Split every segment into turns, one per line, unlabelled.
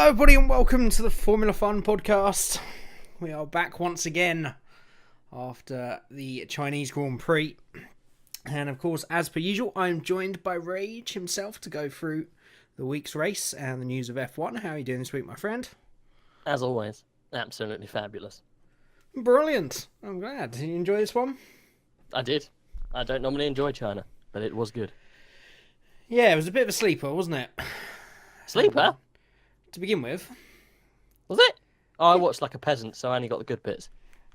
Hello, everybody, and welcome to the Formula Fun podcast. We are back once again after the Chinese Grand Prix. And of course, as per usual, I'm joined by Rage himself to go through the week's race and the news of F1. How are you doing this week, my friend?
As always, absolutely fabulous.
Brilliant. I'm glad. Did you enjoy this one?
I did. I don't normally enjoy China, but it was good.
Yeah, it was a bit of a sleeper, wasn't it?
Sleeper?
To begin with.
Was it? Oh, I watched like a peasant, so I only got the good bits.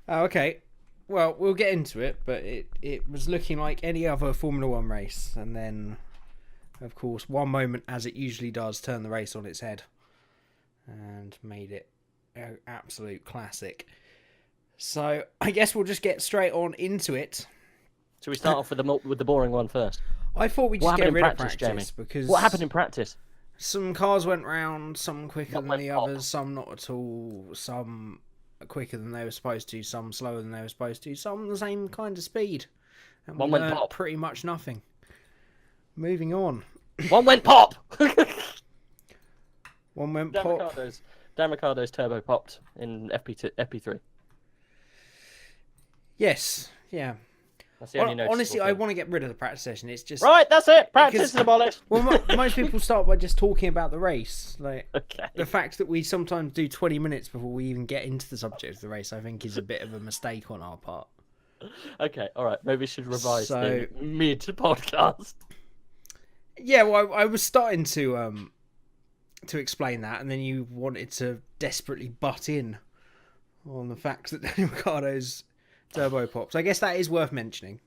Oh, okay. Well, we'll get into it, but it was looking like any other Formula One race. And then, of course, one moment, as it usually does, turned the race on its head and made it an absolute classic. So I guess we'll just get straight on into it.
Should we start off with the boring one first?
I thought we'd just get rid of practice,
Jamie?
because
What happened in practice?
some cars went round, some quicker
What
than
went
the
pop?
others, some not at all, some quicker than they were supposed to, some slower than they were supposed to, some the same kind of speed. And
One
we
went
learnt
pop.
pretty much nothing. Moving on.
One went pop!
One went
Dan
pop.
Ricciardo's turbo popped in FP3.
Yes, yeah.
That's the only noticeable
Honestly, I
thing.
want to get rid of the practice session. It's just...
Right, that's it! Practice
Because-
is abolished!
Well, most people start by just talking about the race. Like,
Okay.
the fact that we sometimes do 20 minutes before we even get into the subject of the race, I think is a bit of a mistake on our part.
Okay, alright. Maybe we should revise
So-
the mid-podcast.
Yeah, well, I was starting to explain that, and then you wanted to desperately butt in on the fact that Daniel Ricciardo's turbo pops. I guess that is worth mentioning.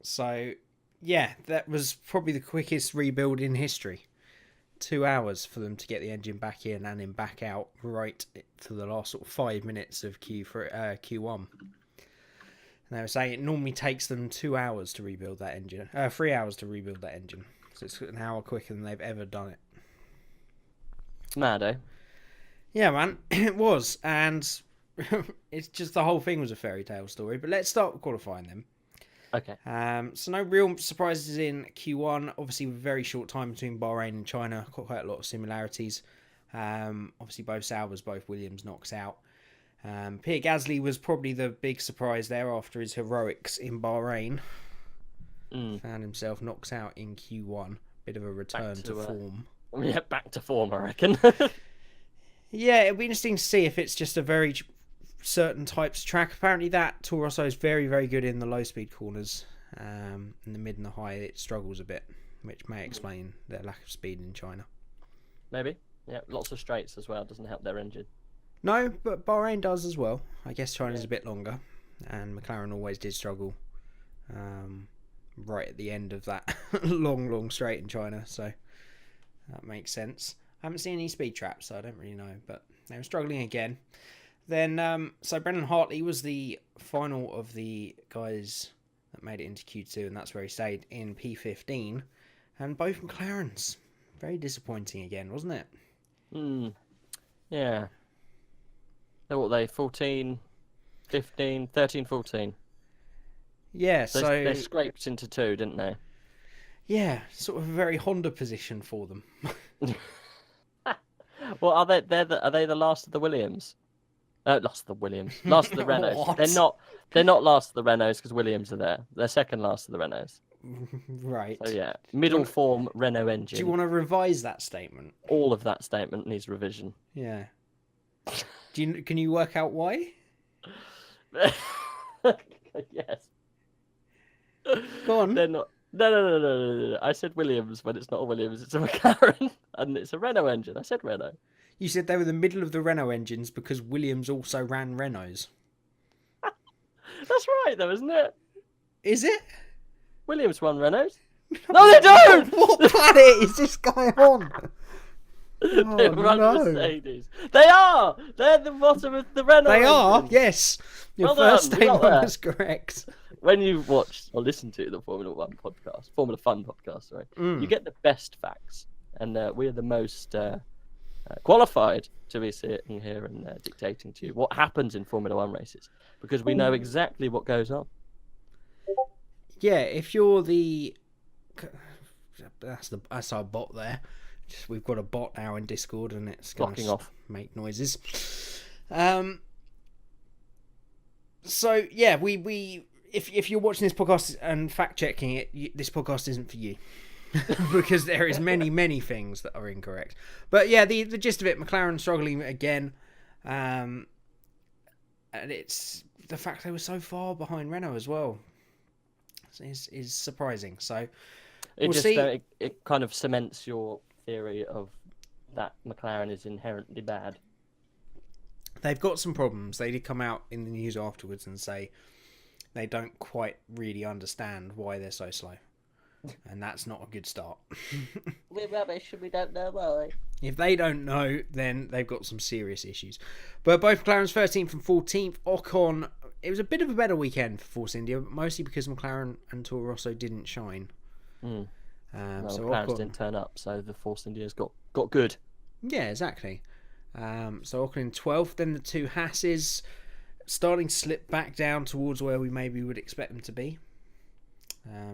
So, yeah, that was probably the quickest rebuild in history. 2 hours for them to get the engine back in and then back out right to the last sort of 5 minutes of Q1. And they were saying it normally takes them 2 hours to rebuild that engine. 3 hours to rebuild that engine. So it's an hour quicker than they've ever done it.
Mad, eh?
Yeah, man, it was. And it's just the whole thing was a fairy tale story. But let's start with qualifying them.
Okay.
So no real surprises in Q1. Obviously, with a very short time between Bahrain and China. Quite a lot of similarities. Obviously, both Saubers, both Williams knocks out. Pierre Gasly was probably the big surprise there after his heroics in Bahrain. Found himself knocks out in Q1. Bit of a return to form.
Yeah, back to form, I reckon.
Yeah, it'll be interesting to see if it's just a very certain types of track. Apparently that Toro Rosso is very, very good in the low-speed corners. In the mid and the high, it struggles a bit, which may explain their lack of speed in China.
Maybe. Yeah, lots of straights as well. Doesn't help their engine.
No, but Bahrain does as well. I guess China's a bit longer, and McLaren always did struggle right at the end of that long straight in China, so that makes sense. I haven't seen any speed traps, so I don't really know, but they were struggling again. Then, so Brendan Hartley was the final of the guys that made it into Q2, and that's where he stayed in P15, and both McLarens. Very disappointing again, wasn't it?
Yeah. So what, they 14, 15, 13, 14.
Yeah, so
They scraped into 2, didn't they?
yeah, sort of a very Honda position for them.
Well, are they the last of the Williams? Last of the Williams. Last of the Renaults.
What?
They're not last of the Renaults because Williams are there. They're second last of the Renaults.
Right.
So yeah, middle form Renault engine.
Do you want to revise that statement?
All of that statement needs revision.
Yeah. Can you work out why?
Yes.
Go on.
They're not. No. I said Williams when it's not a Williams, it's a McLaren. And it's a Renault engine. I said Renault.
You said they were the middle of the Renault engines because Williams also ran Renaults.
That's right, though, isn't it?
Is it?
Williams won Renault. No, they don't!
What planet is this guy on?
They
Oh,
run
no.
Mercedes. They are! They're the bottom of the Renault
They are,
engine.
yes. Your
Well
first
done, we got
statement
there.
was correct.
When you watch or listen to the Formula Fun podcast, sorry, you get the best facts. And we are the most qualified to be sitting here and dictating to you what happens in Formula One races. Because we know exactly what goes on.
Yeah, if you're the... That's our bot there. We've got a bot now in Discord, and it's going
to
make noises. So yeah, we if you're watching this podcast and fact checking it, this podcast isn't for you. Because there is many things that are incorrect. But yeah, the gist of it, McLaren struggling again, and it's the fact they were so far behind Renault as well is surprising. So
we'll see. It kind of cements your theory of that McLaren is inherently bad.
They've got some problems. They did come out in the news afterwards and say they don't quite really understand why they're so slow. And that's not a good start.
We're rubbish and we don't know why.
If they don't know, then they've got some serious issues. But both McLaren's 13th and 14th. Ocon, it was a bit of a better weekend for Force India, but mostly because McLaren and Toro Rosso didn't shine.
So
McLaren
didn't turn up, so the Force India's got good.
Yeah, exactly. So Ocon in 12th, then the two Hasses starting to slip back down towards where we maybe would expect them to be.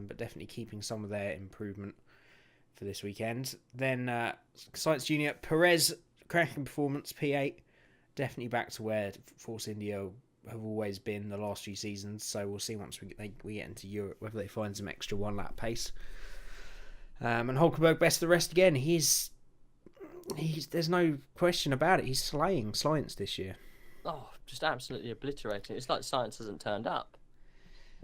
But definitely keeping some of their improvement for this weekend. Then Science Junior, Perez, cracking performance, P8. Definitely back to where Force India have always been the last few seasons. So we'll see once we get into Europe whether they find some extra one-lap pace. And Hulkenberg, best of the rest again. He's there's no question about it. He's slaying Science this year.
Oh, just absolutely obliterating. It's like Science hasn't turned up.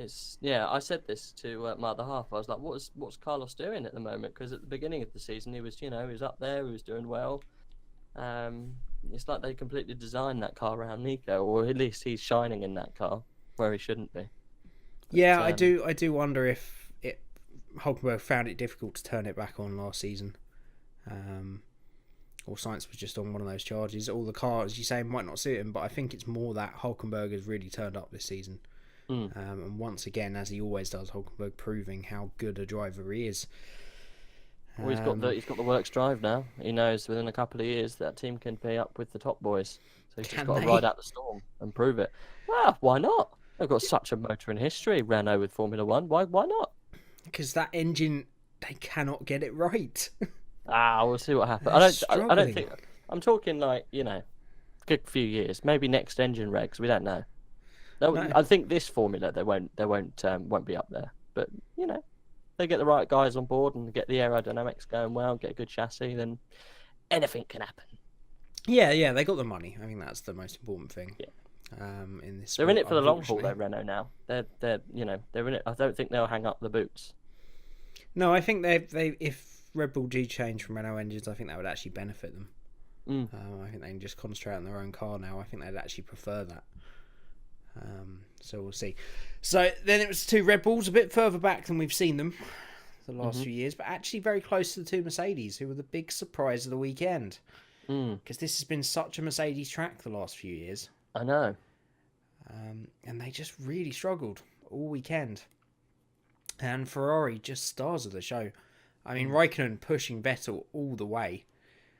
I said this to my other half. I was like, what's Carlos doing at the moment? Because at the beginning of the season, he was up there, he was doing well. It's like they completely designed that car around Nico, or at least he's shining in that car where he shouldn't be. But,
I do wonder if Hulkenberg found it difficult to turn it back on last season. Or Science was just on one of those charges. All the cars, as you say, might not suit him, but I think it's more that Hulkenberg has really turned up this season. And once again, as he always does, Hulkenberg proving how good a driver he is.
Well, he's got the works drive now. He knows within a couple of years that team can be up with the top boys. So he's just got to ride out the storm and prove it. Well, why not? They've got such a motor in history, Renault with Formula One. Why not?
Because that engine, they cannot get it right.
We'll see what happens. I don't think. I'm talking like good few years, maybe next engine regs. We don't know. No. I think this formula they won't be up there. But they get the right guys on board and get the aerodynamics going well, get a good chassis, then anything can happen.
Yeah, they got the money. I think that's the most important thing.
Yeah.
In this,
they're in it for the long haul, though. Renault now. They're in it. I don't think they'll hang up the boots.
No, I think they if Red Bull do change from Renault engines, I think that would actually benefit them. I think they can just concentrate on their own car now. I think they'd actually prefer that. So we'll see. So then it was two Red Bulls, a bit further back than we've seen them the last few years, but actually very close to the two Mercedes, who were the big surprise of the weekend. Because this has been such a Mercedes track the last few years.
I know.
And they just really struggled all weekend. And Ferrari just stars of the show. I mean, Raikkonen pushing Vettel all the way.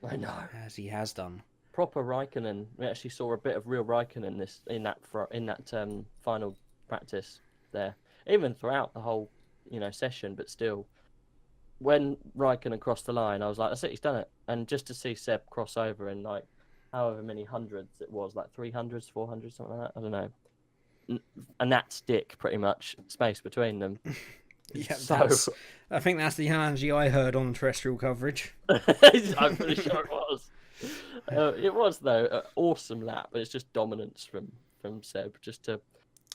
I know.
As he has done.
Proper Raikkonen. We actually saw a bit of real Raikkonen in that final practice there. Even throughout the whole session, but still, when Raikkonen crossed the line, I was like, that's it, he's done it. And just to see Seb cross over in like however many hundreds it was, like 300s, 400s, something like that, I don't know. And that's Dick, pretty much, space between them.
Yeah, so I think that's the analogy I heard on terrestrial coverage.
I'm pretty sure it was. It was though an awesome lap, but it's just dominance from Seb.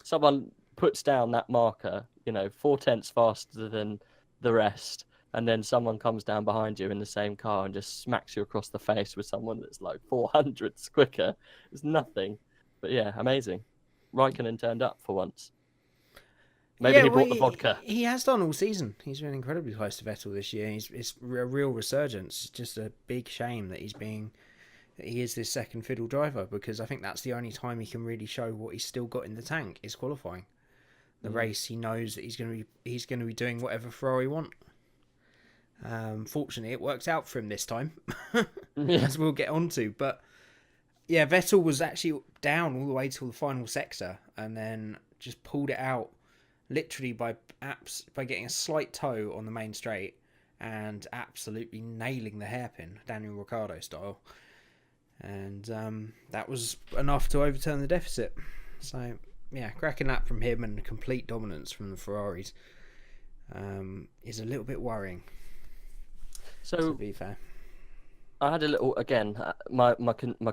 Someone puts down that marker, 4/10 faster than the rest, and then someone comes down behind you in the same car and just smacks you across the face with someone that's like 400s quicker. It's nothing, but yeah, amazing. Raikkonen turned up for once. Maybe he brought the vodka.
He has done all season. He's been incredibly close to Vettel this year. It's a real resurgence. It's just a big shame that he is this second fiddle driver, because I think that's the only time he can really show what he's still got in the tank is qualifying. The race, he knows that he's going to be doing whatever Ferrari want. Fortunately, it worked out for him this time, as we'll get onto. But yeah, Vettel was actually down all the way till the final sector, and then just pulled it out. Literally by getting a slight toe on the main straight and absolutely nailing the hairpin, Daniel Ricciardo style. And that was enough to overturn the deficit. So, yeah, cracking lap from him and complete dominance from the Ferraris is a little bit worrying,
So,
to be fair.
I had a little, again, my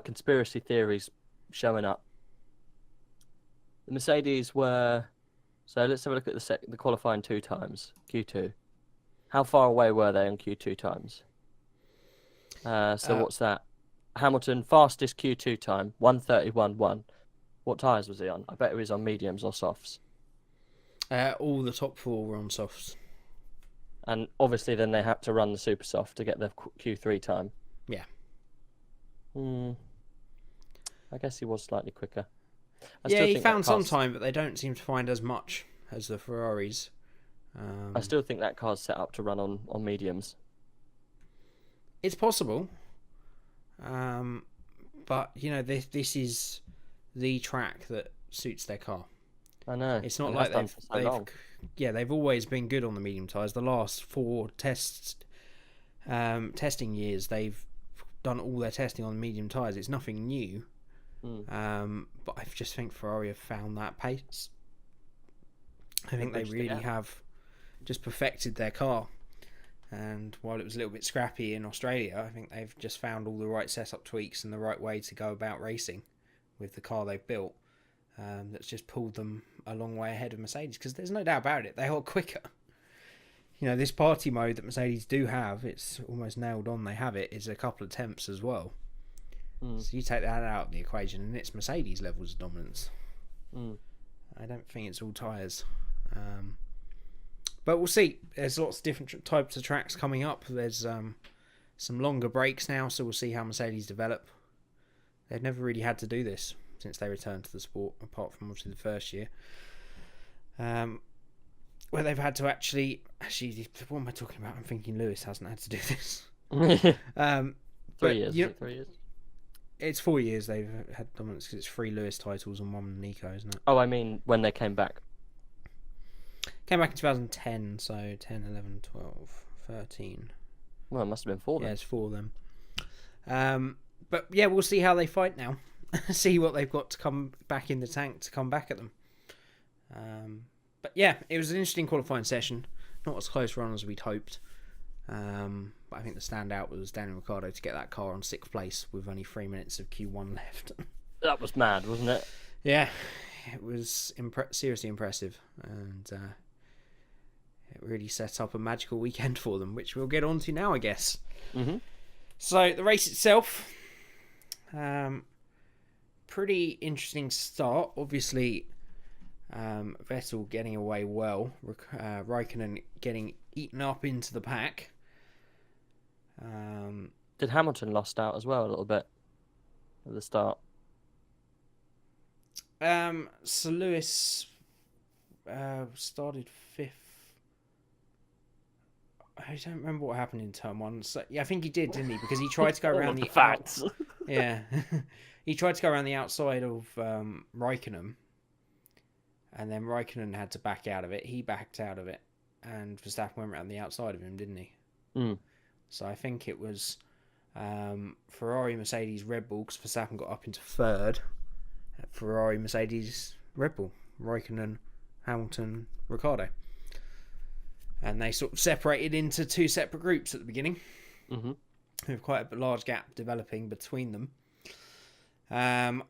conspiracy theories showing up. The Mercedes were, so let's have a look at the qualifying 2 times, Q2. How far away were they on Q2 times? What's that? Hamilton, fastest Q2 time, 1:31.1. What tyres was he on? I bet it was on mediums or softs.
All the top 4 were on softs.
And obviously then they had to run the super soft to get the Q3 time.
Yeah.
I guess he was slightly quicker.
He found some time, but they don't seem to find as much as the Ferraris.
I still think that car's set up to run on mediums.
It's possible. But, this is the track that suits their car.
I know.
It's not like they've always been good on the medium tyres. The last 4 testing years, they've done all their testing on the medium tyres. It's nothing new. But I just think Ferrari have found that pace. I think they really have just perfected their car. And while it was a little bit scrappy in Australia, I think they've just found all the right setup tweaks and the right way to go about racing with the car they've built. That's just pulled them a long way ahead of Mercedes, because there's no doubt about it, they are quicker. This party mode that Mercedes do have, it's almost nailed on. They have it. Is a couple of temps as well. So you take that out of the equation, and it's Mercedes levels of dominance. I don't think it's all tyres. But we'll see. There's lots of different types of tracks coming up. There's some longer breaks now, so we'll see how Mercedes develop. They've never really had to do this since they returned to the sport, apart from obviously the first year. Where they've had to actually, what am I talking about? I'm thinking Lewis hasn't had to do this.
3 years. 3 years.
It's 4 years they've had dominance, because it's 3 Lewis titles and 1 Nico, isn't it?
Oh, I mean when they came back.
Came back in 2010, so 10, 11, 12, 13.
Well, it must have been 4 then.
Yeah, it's 4 of them. But yeah, we'll see how they fight now. See what they've got to come back in the tank to come back at them. But yeah, it was an interesting qualifying session. Not as close run as we'd hoped. But I think the standout was Daniel Ricciardo to get that car on 6th place with only 3 minutes of Q1 left.
That was mad, wasn't it?
Yeah, it was seriously impressive. And it really set up a magical weekend for them, which we'll get on to now, I guess. So the race itself, pretty interesting start. Obviously, Vettel getting away well, Raikkonen getting eaten up into the pack.
Did Hamilton lost out as well a little bit at the start?
So Lewis started 5th. I don't remember what happened in turn 1. So, yeah, I think he did, didn't he? Because he tried to go around the
facts.
Yeah, he tried to go around the outside of Raikkonen, and then Raikkonen had to back out of it. He backed out of it, and Verstappen went around the outside of him, didn't he? So I think it was Ferrari, Mercedes, Red Bull, because Verstappen got up into 3rd. Ferrari, Mercedes, Red Bull, Raikkonen, Hamilton, Ricciardo. And they sort of separated into 2 separate groups at the beginning, with quite a large gap developing between them. Not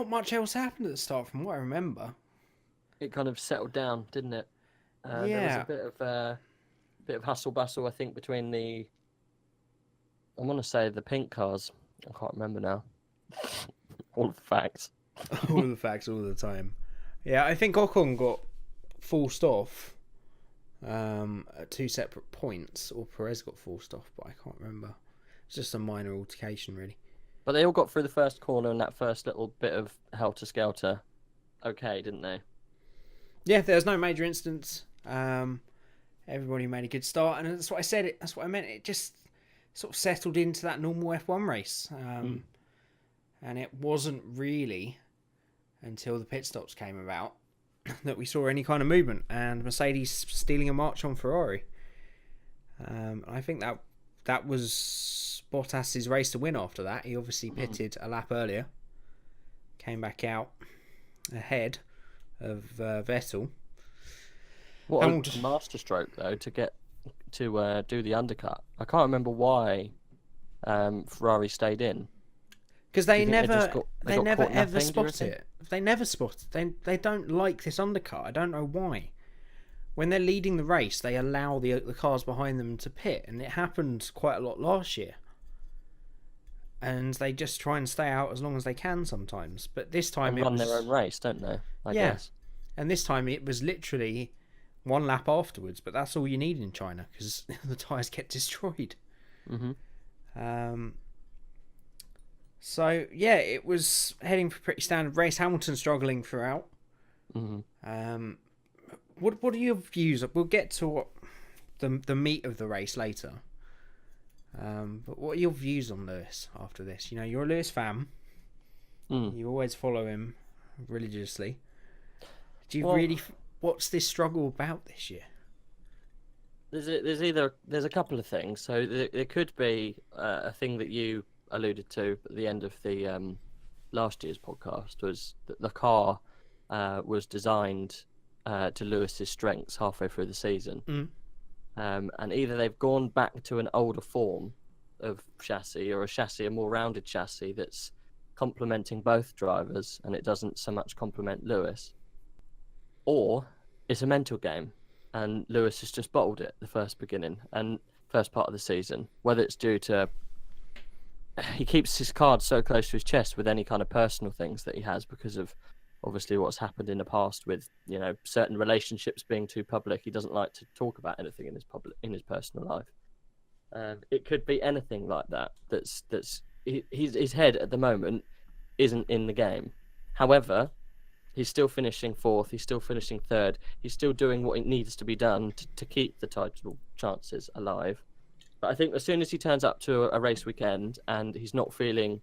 much else happened at the start, from what I remember.
It kind of settled down, didn't it?
Yeah.
There was a bit of hustle bustle, I think, between I want to say the pink cars. I can't remember now. All the facts.
All the facts, all the time. Yeah, I think Ocon got forced off at 2 separate points, or Perez got forced off, but I can't remember. It's just a minor altercation, really.
But they all got through the first corner and that first little bit of helter-skelter. Okay, didn't they?
Yeah, there was no major incidents. Everybody made a good start, and that's what I said. That's what I meant. It just sort of settled into that normal F1 race, and it wasn't really until the pit stops came about that we saw any kind of movement, and Mercedes stealing a march on Ferrari. I think that was Bottas's race to win after that. He obviously pitted a lap earlier, came back out ahead of Vettel.
What a masterstroke, though, to get to do the undercut. I can't remember why Ferrari stayed in.
Because they never ever
spot
spot it. They never spot it. They don't like this undercut. I don't know why. When they're leading the race, they allow the cars behind them to pit, and it happened quite a lot last year. And they just try and stay out as long as they can sometimes. But this time
run their own race, don't they? I guess.
And this time it was literally one lap afterwards. But that's all you need in China because the tyres get destroyed. So yeah, it was heading for a pretty standard race. Hamilton struggling throughout. What are your views? We'll get to the meat of the race later. But what are your views on Lewis after this? You know, you're a Lewis fan. You always follow him religiously. Do you what's this struggle about this year?
There's a couple of things. So there could be a thing that you alluded to at the end of the last year's podcast, was that the car was designed to Lewis's strengths halfway through the season. And either they've gone back to an older form of chassis, or a more rounded chassis that's complementing both drivers, and it doesn't so much complement Lewis, or it's a mental game, and Lewis has just bottled it the first part of the season. Whether it's due to he keeps his cards so close to his chest with any kind of personal things that he has because of obviously what's happened in the past with, you know, certain relationships being too public. He doesn't like to talk about anything in his personal life. It could be anything like that. His head at the moment isn't in the game. However, he's still finishing fourth. He's still finishing third. He's still doing what it needs to be done to keep the title chances alive. But I think as soon as he turns up to a race weekend and he's not feeling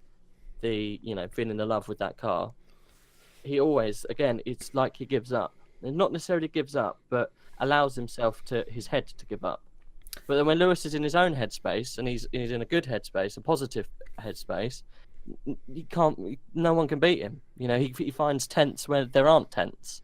the love with that car, he always, again, it's like he gives up. And not necessarily gives up, but allows his head to give up. But then when Lewis is in his own headspace, and he's in a good headspace, a positive headspace, no one can beat him. You know, he finds tents where there aren't tents.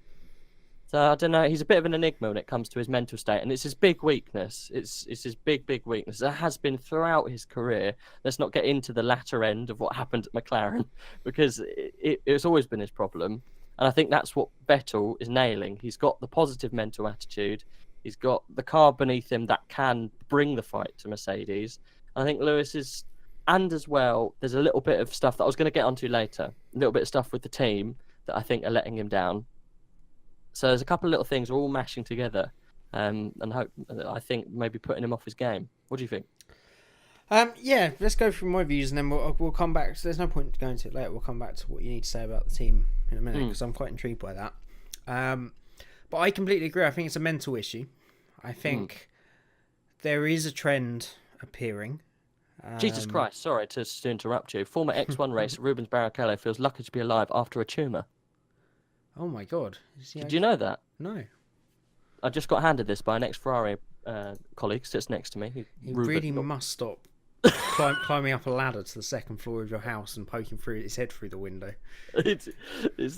So I don't know, he's a bit of an enigma when it comes to his mental state, and it's his big weakness. It's his big weakness. It has been throughout his career. Let's not get into the latter end of what happened at McLaren, because it's always been his problem. And I think that's what Vettel is nailing. He's got the positive mental attitude. He's got the car beneath him that can bring the fight to Mercedes. And I think Lewis is, and as well, there's a little bit of stuff that I was going to get onto later, a little bit of stuff with the team that I think are letting him down. So there's a couple of little things all mashing together, and I think maybe putting him off his game. What do you think?
Yeah, let's go through my views, and then we'll come back. So there's no point going to it later. We'll come back to what you need to say about the team in a minute, because I'm quite intrigued by that. But I completely agree. I think it's a mental issue. I think there is a trend appearing.
Jesus Christ, sorry to interrupt you. Former X1 racer Rubens Barrichello feels lucky to be alive after a tumour.
Oh my God.
Did you know that?
No.
I just got handed this by an ex-Ferrari colleague, sits next to me.
He really must stop climbing up a ladder to the second floor of your house and poking through his head through the window.
It's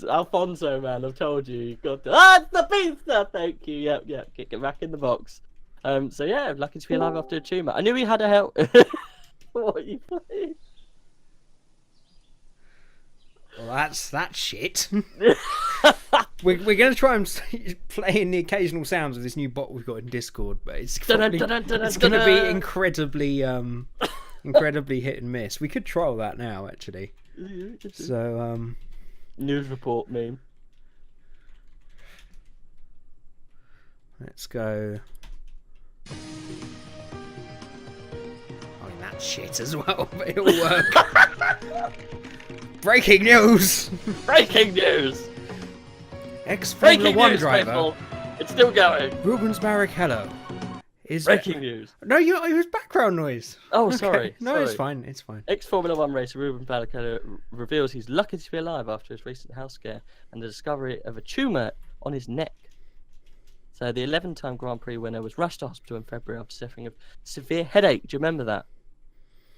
Alfonso, man. I've told you. You've got to... it's the pizza. Thank you. Yep. Get back in the box. So yeah, lucky to be alive after a tumour. I knew he had a help. What are you playing?
Well, that's shit. We're going to try and play in the occasional sounds of this new bot we've got in Discord, but it's going to be incredibly hit and miss. We could trial that now, actually. So,
news report meme.
Let's go. I mean, that's shit as well, but it'll work. Breaking news!
Breaking news!
Ex-Formula 1 driver.
People. It's still going.
Rubens Barrichello
Breaking news.
No, it was background noise.
Oh,
Okay.
sorry.
No,
sorry.
it's fine. It's fine.
Ex-Formula One racer Ruben Barrichello reveals he's lucky to be alive after his recent health scare and the discovery of a tumour on his neck. So the 11-time Grand Prix winner was rushed to hospital in February after suffering of severe headache. Do you remember that?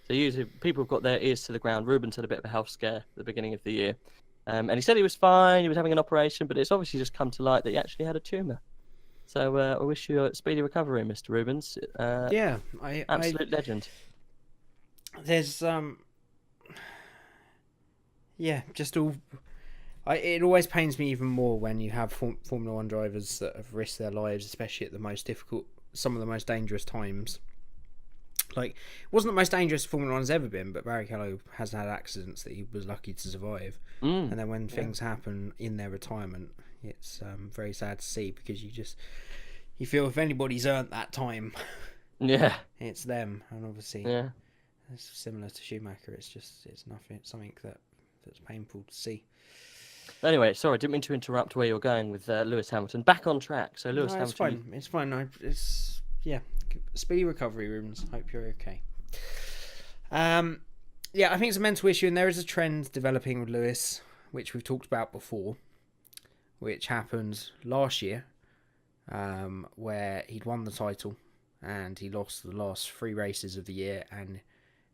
So usually people have got their ears to the ground. Ruben's had a bit of a health scare at the beginning of the year. And he said he was fine, he was having an operation, but it's obviously just come to light that he actually had a tumour. So I wish you a speedy recovery, Mr. Rubens.
Yeah,
absolute legend.
There's yeah, just all. It always pains me even more when you have Formula One drivers that have risked their lives, especially at the most difficult, some of the most dangerous times. Like, it wasn't the most dangerous Formula One's ever been, but Barrichello has had accidents that he was lucky to survive. And then when things happen in their retirement, it's very sad to see, because you feel if anybody's earned that time, it's them. And obviously, it's similar to Schumacher. It's something that's painful to see.
Anyway, sorry, didn't mean to interrupt where you're going with Lewis Hamilton. Back on track. So Lewis Hamilton.
It's fine. It's speedy recovery, Rubens. Hope you're okay. I think it's a mental issue, and there is a trend developing with Lewis, which we've talked about before, which happened last year, where he'd won the title and he lost the last 3 races of the year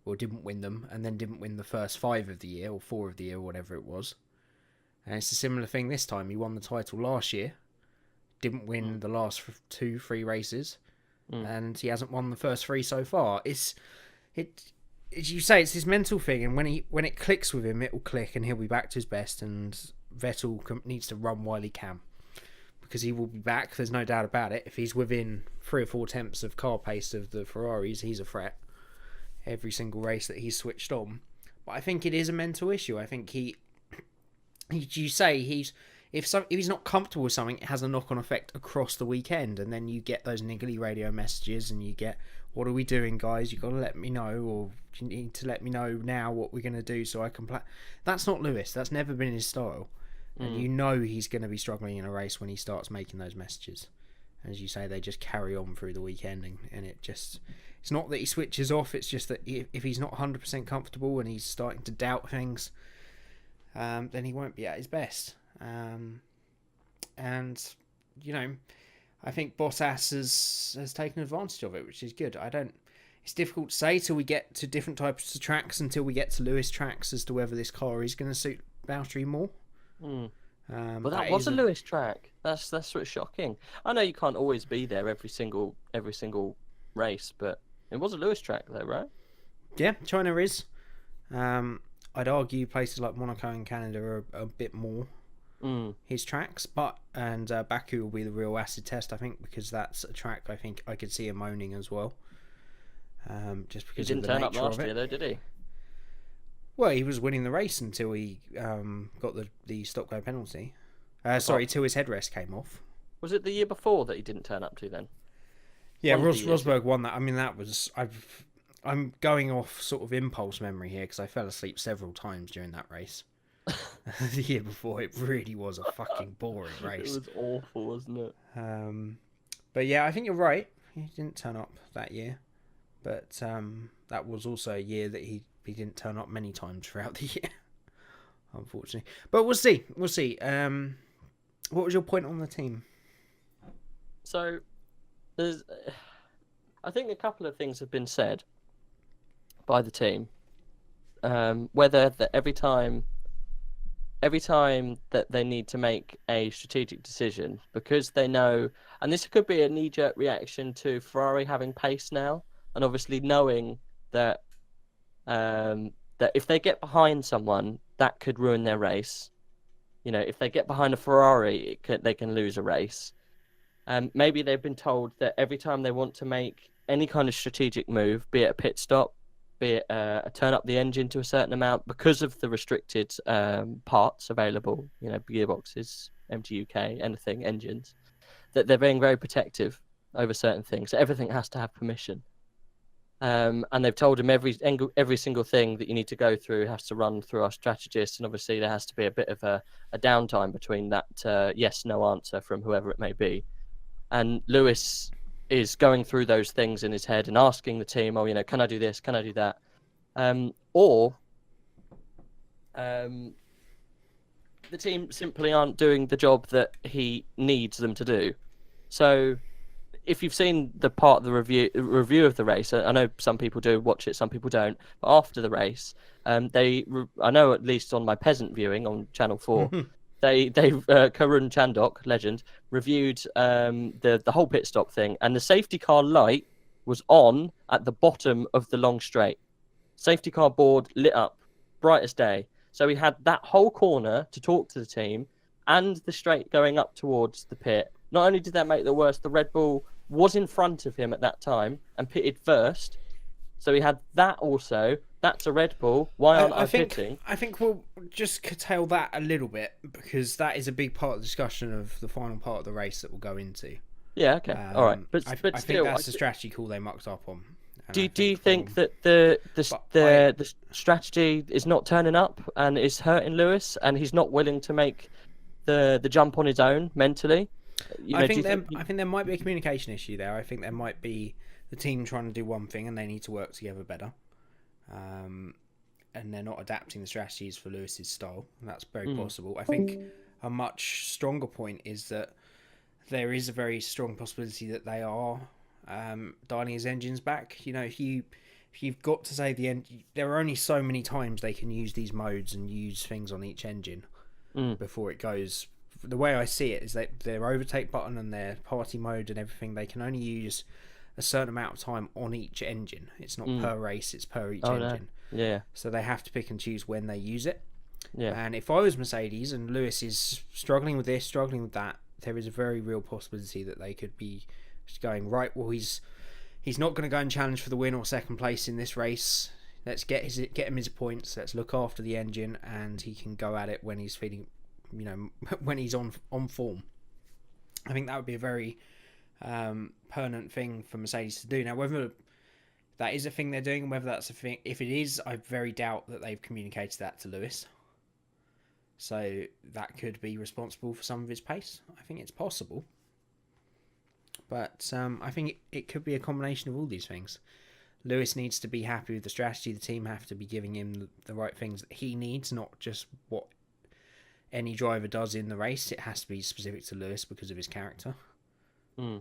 or didn't win them, and then didn't win the first 5 of the year or 4 of the year or whatever it was. And it's a similar thing this time. He won the title last year, didn't win the last 2-3 races, and he hasn't won the first 3 so far. As you say, it's this mental thing, and when it clicks with him, it will click, and he'll be back to his best. And Vettel needs to run while he can, because he will be back. There's no doubt about it. If he's within 3 or 4 tenths of car pace of the Ferraris, he's a threat every single race that he's switched on. But I think it is a mental issue. I think if he's not comfortable with something, it has a knock-on effect across the weekend, and then you get those niggly radio messages, and you get, what are we doing, guys? You've got to let me know, or you need to let me know now what we're going to do so I can play. That's not Lewis. That's never been his style. And you know he's going to be struggling in a race when he starts making those messages. As you say, they just carry on through the weekend, and it's not that he switches off, it's just that if he's not 100% comfortable and he's starting to doubt things, then he won't be at his best. And I think Bottas has taken advantage of it, which is good. It's difficult to say till we get to different types of tracks, until we get to Lewis tracks, as to whether this car is going to suit Valtteri more.
But that was a Lewis track. That's sort of shocking. I know you can't always be there every single race, but it was a Lewis track though, right?
Yeah, China is. I'd argue places like Monaco and Canada are a bit more his tracks, and Baku will be the real acid test, I think, because that's a track I think I could see him owning as well. Just because
he didn't turn up last year though, did he?
Well, he was winning the race until he got the stop-go penalty. Till his headrest came off.
Was it the year before that he didn't turn up to then?
Yeah, Rosberg won that. I mean, that was... I'm going off sort of impulse memory here, because I fell asleep several times during that race. The year before, it really was a fucking boring race.
It was awful, wasn't it?
But yeah, I think you're right. He didn't turn up that year. But that was also a year that he didn't turn up many times throughout the year, unfortunately. But we'll see. What was your point on the team?
So, I think a couple of things have been said by the team. Whether that every time that they need to make a strategic decision, because they know, and this could be a knee-jerk reaction to Ferrari having pace now, and obviously knowing that that if they get behind someone, that could ruin their race. If they get behind a Ferrari, they can lose a race. Maybe they've been told that every time they want to make any kind of strategic move, be it a pit stop, be it turn up the engine to a certain amount, because of the restricted parts available, gearboxes, MGUK, anything, engines, that they're being very protective over certain things. So everything has to have permission. And they've told him every single thing that you need to go through has to run through our strategist, and obviously there has to be a bit of a downtime between that yes/no answer from whoever it may be. And Lewis is going through those things in his head and asking the team, oh, can I do this? Can I do that? Or the team simply aren't doing the job that he needs them to do. So if you've seen the part of the review of the race, I know some people do watch it, some people don't. But after the race, I know at least on my peasant viewing on Channel 4, they Karun Chandok, legend, reviewed the whole pit stop thing, and the safety car light was on at the bottom of the long straight. Safety car board lit up, bright as day. So he had that whole corner to talk to the team, and the straight going up towards the pit. Not only did that make it worse, the Red Bull was in front of him at that time and pitted first. So he had that also. That's a Red Bull. Why aren't I pitting?
I think we'll just curtail that a little bit, because that is a big part of the discussion of the final part of the race that we'll go into.
Yeah, okay. All right. But
I
still,
think that's the strategy call they mucked up on.
Do you think that the strategy is not turning up and is hurting Lewis, and he's not willing to make the jump on his own mentally?
I think there might be a communication issue there. I think there might be the team trying to do one thing and they need to work together better, and they're not adapting the strategies for Lewis's style. And that's very possible. I think a much stronger point is that there is a very strong possibility that they are dialing his engines back. If you've got to say there are only so many times they can use these modes and use things on each engine before it goes. The way I see it is that their overtake button and their party mode and everything, they can only use a certain amount of time on each engine. It's not per race, it's per each engine.
No. Yeah.
So they have to pick and choose when they use it.
Yeah.
And if I was Mercedes and Lewis is struggling with this, struggling with that, there is a very real possibility that they could be just going, right, well, he's not going to go and challenge for the win or second place in this race. Let's get him his points. Let's look after the engine, and he can go at it when he's feeling, when he's on form. I think that would be a very permanent thing for Mercedes to do. Now, whether that is a thing they're doing, and whether that's a thing, if it is, I very doubt that they've communicated that to Lewis. So that could be responsible for some of his pace. I think it's possible. But I think it could be a combination of all these things. Lewis needs to be happy with the strategy. The team have to be giving him the right things that he needs, not just what any driver does in the race. It has to be specific to Lewis because of his character. I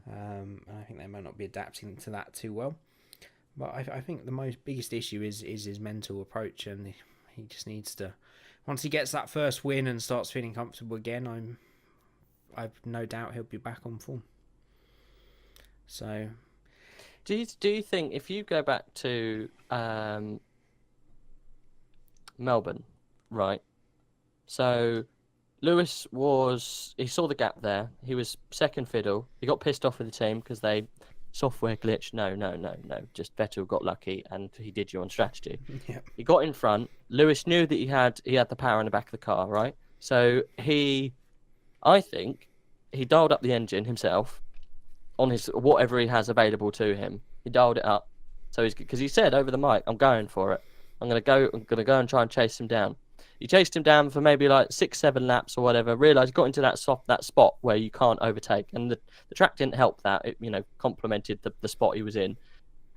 think they might not be adapting to that too well. But I think the biggest issue is his mental approach, and he just needs to, once he gets that first win and starts feeling comfortable again, I've no doubt he'll be back on form. So,
do you think if you go back to Melbourne, right? So Lewis he saw the gap there. He was second fiddle. He got pissed off with the team because they software glitch. No. Just Vettel got lucky and he did you on strategy.
Yep.
He got in front. Lewis knew that he had the power in the back of the car, right? So I think he dialed up the engine himself on his whatever he has available to him. He dialed it up. So because he said over the mic, "I'm going for it. I'm gonna go and try and chase him down." He chased him down for maybe like 6-7 laps or whatever. Realised got into that spot where you can't overtake, and the track didn't help that. It complemented the spot he was in,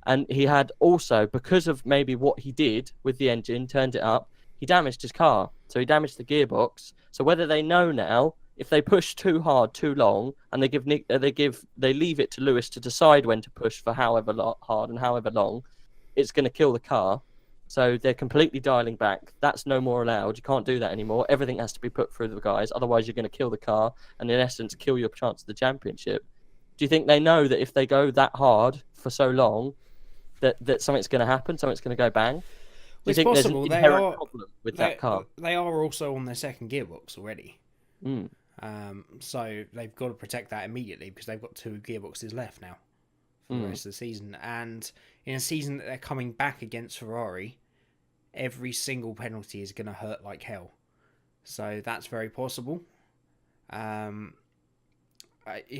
and he had also, because of maybe what he did with the engine, turned it up. He damaged his car, so he damaged the gearbox. So whether they know now, if they push too hard, too long, and they leave it to Lewis to decide when to push for however hard and however long, it's going to kill the car. So they're completely dialing back. That's no more allowed. You can't do that anymore. Everything has to be put through the guys. Otherwise, you're going to kill the car and, in essence, kill your chance of the championship. Do you think they know that if they go that hard for so long, that something's going to happen, something's going to go bang? Do you think
possible.
There's an inherent problem with that car?
They are also on their second gearbox already.
Mm.
So they've got to protect that immediately because they've got 2 gearboxes left now for the rest of the season. And in a season that they're coming back against Ferrari, every single penalty is going to hurt like hell. So that's very possible. It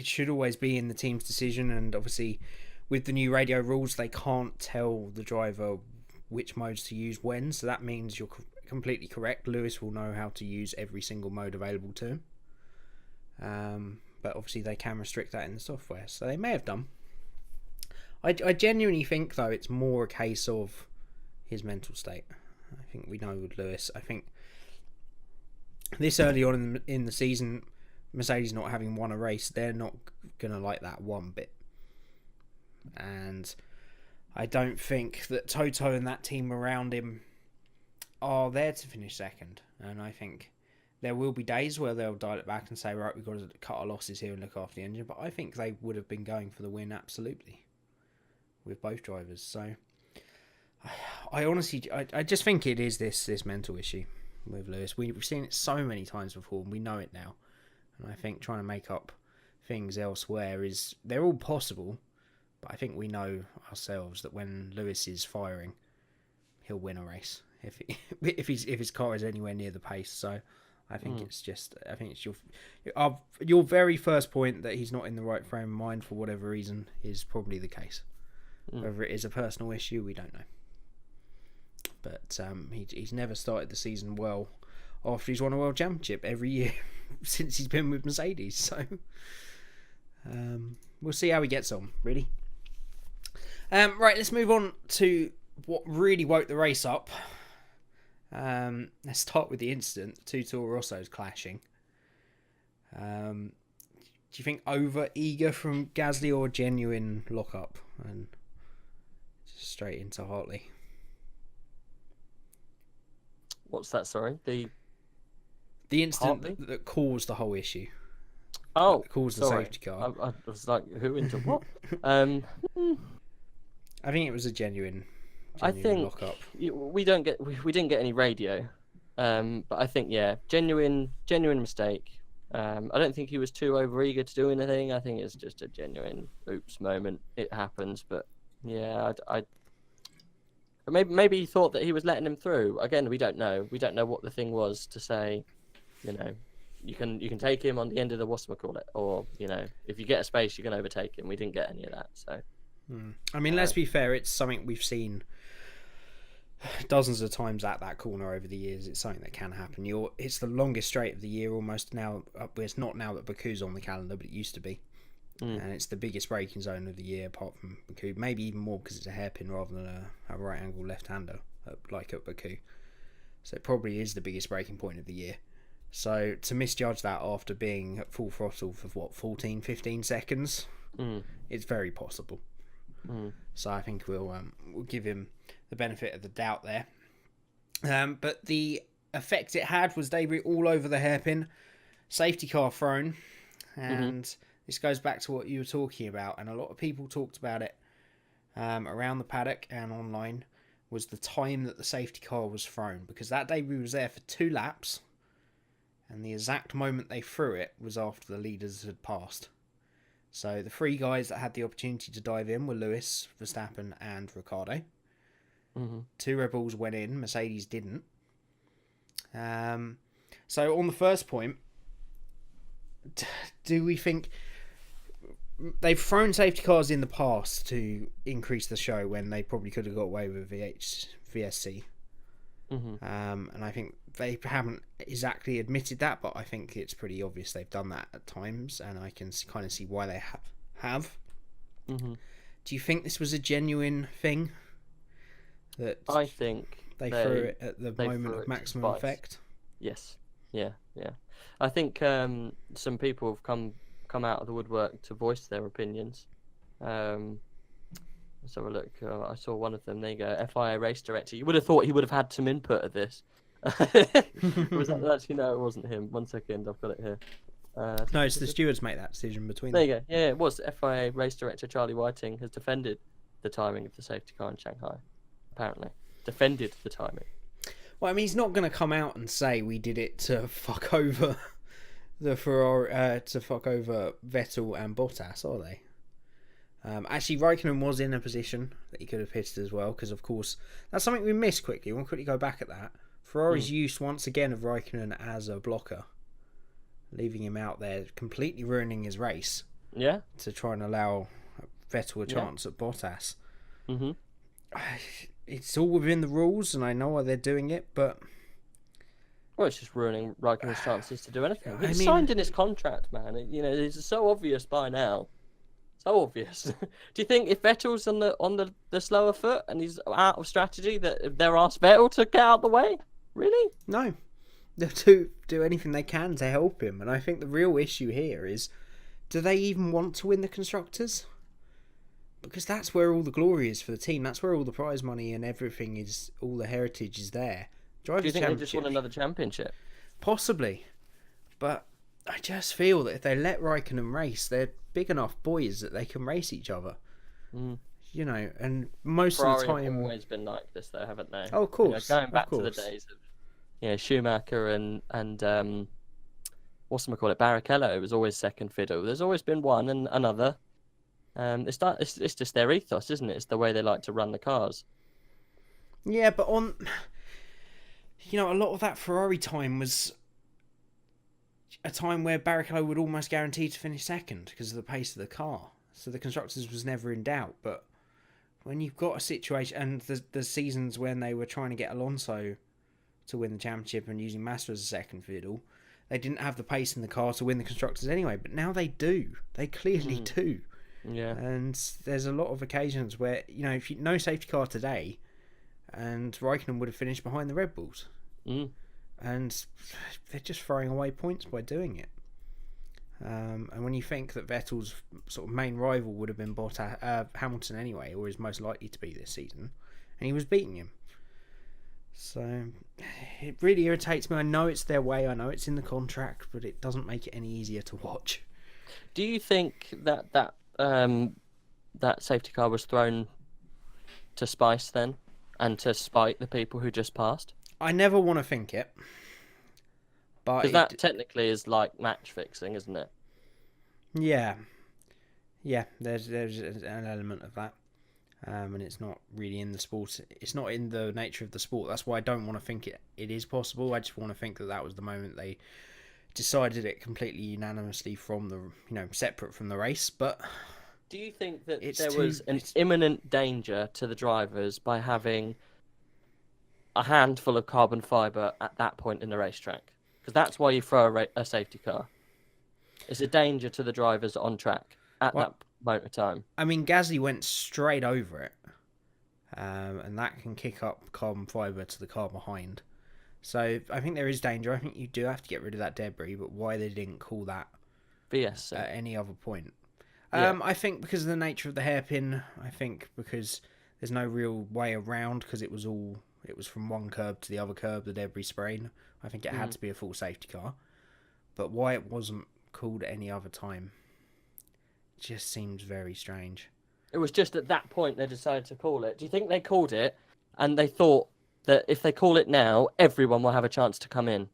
should always be in the team's decision, and obviously with the new radio rules, they can't tell the driver which modes to use when, so that means you're completely correct. Lewis will know how to use every single mode available to him. But obviously they can restrict that in the software, so they may have done. I genuinely think, though, it's more a case of his mental state. I think we know with Lewis. I think this early on in the season, Mercedes not having won a race, they're not going to like that one bit. And I don't think that Toto and that team around him are there to finish second. And I think there will be days where they'll dial it back and say, right, we've got to cut our losses here and look after the engine. But I think they would have been going for the win, absolutely, with both drivers. So I honestly, I just think it is this mental issue with Lewis. We've seen it so many times before, and we know it now. And I think trying to make up things elsewhere they're all possible, but I think we know ourselves that when Lewis is firing, he'll win a race if his car is anywhere near the pace. So I think it's your very first point that he's not in the right frame of mind for whatever reason is probably the case. Whether it is a personal issue, we don't know. But he's never started the season well after he's won a world championship every year since he's been with Mercedes. So we'll see how he gets on, really. Right, let's move on to what really woke the race up. Let's start with the incident. Two Toro Rossos clashing. Do you think over eager from Gasly or genuine lock-up? And just straight into Hartley.
What's that, sorry? The
incident that caused the whole issue.
Oh,
that caused the safety car.
I was like, who into what?
I think it was a genuine
I think
lock-up.
We didn't get any radio, but I think genuine mistake. I don't think he was too overeager to do anything. I think it's just a genuine oops moment. It happens, but maybe he thought that he was letting him through. Again, we don't know. We don't know what the thing was to say. You can take him on the end of the whatchamacallit, or if you get a space, you can overtake him. We didn't get any of that, so.
I mean, let's be fair. It's something we've seen dozens of times at that corner over the years. It's something that can happen. It's the longest straight of the year almost now. It's not now that Baku's on the calendar, but it used to be. And it's the biggest braking zone of the year apart from Baku. Maybe even more because it's a hairpin rather than a right angle left-hander like at Baku. So it probably is the biggest braking point of the year. So to misjudge that after being at full throttle for 14, 15 seconds, it's very possible. So I think we'll give him the benefit of the doubt there. But the effect it had was they were all over the hairpin, safety car thrown, and this goes back to what you were talking about, and a lot of people talked about it around the paddock and online, was the time that the safety car was thrown, because that debris was there for 2 laps, and the exact moment they threw it was after the leaders had passed. So the 3 guys that had the opportunity to dive in were Lewis, Verstappen and Ricciardo. 2 Red Bulls went in, Mercedes didn't. So on the first point, do we think they've thrown safety cars in the past to increase the show when they probably could have got away with VSC? And I think they haven't exactly admitted that, but I think it's pretty obvious they've done that at times, and I can kind of see why they have. Do you think this was a genuine thing? That
I think
they threw it at the moment of maximum effect. Yes.
Yeah. I think some people have come out of the woodwork to voice their opinions. Let's have a look. I saw one of them. There you go. FIA race director. You would have thought he would have had some input at this. Was that actually? No, it wasn't him. 1 second, I've got it here.
No, it's the stewards make that decision between
them.
There
you go. Yeah, it was. FIA race director Charlie Whiting has defended the timing of the safety car in Shanghai. Apparently, defended the timing.
Well, I mean, he's not going to come out and say we did it to fuck over the Ferrari, to fuck over Vettel and Bottas, are they? Actually, Raikkonen was in a position that he could have pitted as well, because of course that's something we missed quickly. We'll quickly go back at that. Ferrari's use once again of Raikkonen as a blocker, leaving him out there, completely ruining his race. Yeah. To try and allow Vettel a chance at Bottas. It's all within the rules, and I know why they're doing it, but
well, it's just ruining Raikkonen's chances to do anything. It's signed in his contract, man. It's so obvious by now. So obvious. Do you think if Vettel's on the slower foot and he's out of strategy, that they're asked Vettel to get out of the way? Really?
No, they'll do anything they can to help him. And I think the real issue here is, do they even want to win the constructors? Because that's where all the glory is for the team. That's where all the prize money and everything is. All the heritage is there.
Do you think they just want another championship?
Possibly, but I just feel that if they let Raikkonen race, they're big enough boys that they can race each other. You know, and most
Ferrari
of the time,
have always been like this, though, haven't they?
Oh, of course,
going back to the days of Schumacher and whatchamacallit, Barrichello. It was always second fiddle. There's always been one and another. It's just their ethos, isn't it? It's the way they like to run the cars.
Yeah, but a lot of that Ferrari time was a time where Barrichello would almost guarantee to finish second because of the pace of the car. So the constructors was never in doubt. But when you've got a situation, and the seasons when they were trying to get Alonso to win the championship and using Massa as a second fiddle, they didn't have the pace in the car to win the constructors anyway. But now they do. They clearly do.
Yeah.
And there's a lot of occasions where, if no safety car today, and Raikkonen would have finished behind the Red Bulls. And they're just throwing away points by doing it. And when you think that Vettel's sort of main rival would have been Hamilton anyway, or is most likely to be this season, and he was beating him. So it really irritates me. I know it's their way, I know it's in the contract, but it doesn't make it any easier to watch.
Do you think that safety car was thrown to spice then, and to spite the people who just passed?
I never want to think it, but
because that technically is like match fixing, isn't it?
Yeah. There's an element of that, and it's not really in the sport. It's not in the nature of the sport. That's why I don't want to think it is possible. I just want to think that was the moment they decided it completely unanimously from the separate from the race. But
do you think that there was an imminent danger to the drivers by having a handful of carbon fibre at that point in the racetrack? Because that's why you throw a safety car. It's a danger to the drivers on track at that moment of time.
I mean, Gasly went straight over it, and that can kick up carbon fibre to the car behind. So I think there is danger. I think you do have to get rid of that debris, but why they didn't call that
BS
at any other point?
Yeah.
I think because of the nature of the hairpin. I think because there's no real way around, because it was from one curb to the other curb, the debris spraying. I think it had to be a full safety car. But why it wasn't called at any other time just seems very strange.
It was just at that point they decided to call it. Do you think they called it and they thought that if they call it now, everyone will have a chance to come in?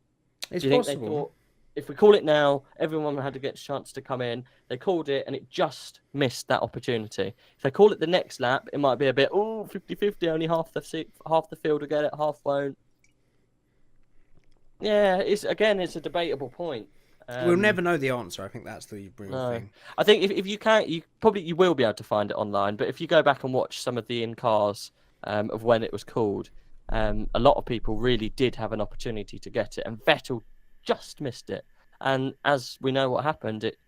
It's
Do you
possible.
think they thought, if we call it now, everyone will have to get a chance to come in? They called it and it just missed that opportunity. If they call it the next lap, it might be a bit, 50-50, only half the field will get it, half won't. Yeah, it's a debatable point.
We'll never know the answer. I think that's the real thing.
I think if you can, you will be able to find it online. But if you go back and watch some of the in-cars of when it was called, a lot of people really did have an opportunity to get it, and Vettel just missed it. And as we know what happened, it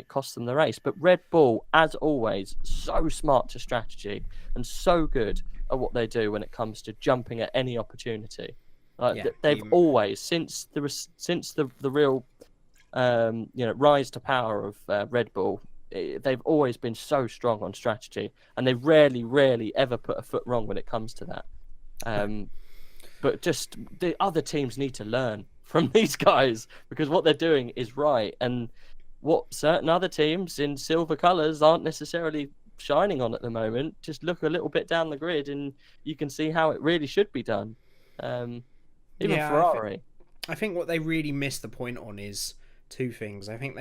cost them the race. But Red Bull, as always, so smart to strategy and so good at what they do when it comes to jumping at any opportunity. They've always, since the real rise to power of Red Bull, they've always been so strong on strategy, and they rarely ever put a foot wrong when it comes to that. But just the other teams need to learn from these guys, because what they're doing is right, and what certain other teams in silver colours aren't necessarily shining on at the moment. Just look a little bit down the grid and you can see how it really should be done. Even Ferrari.
I think what they really missed the point on is two things. I think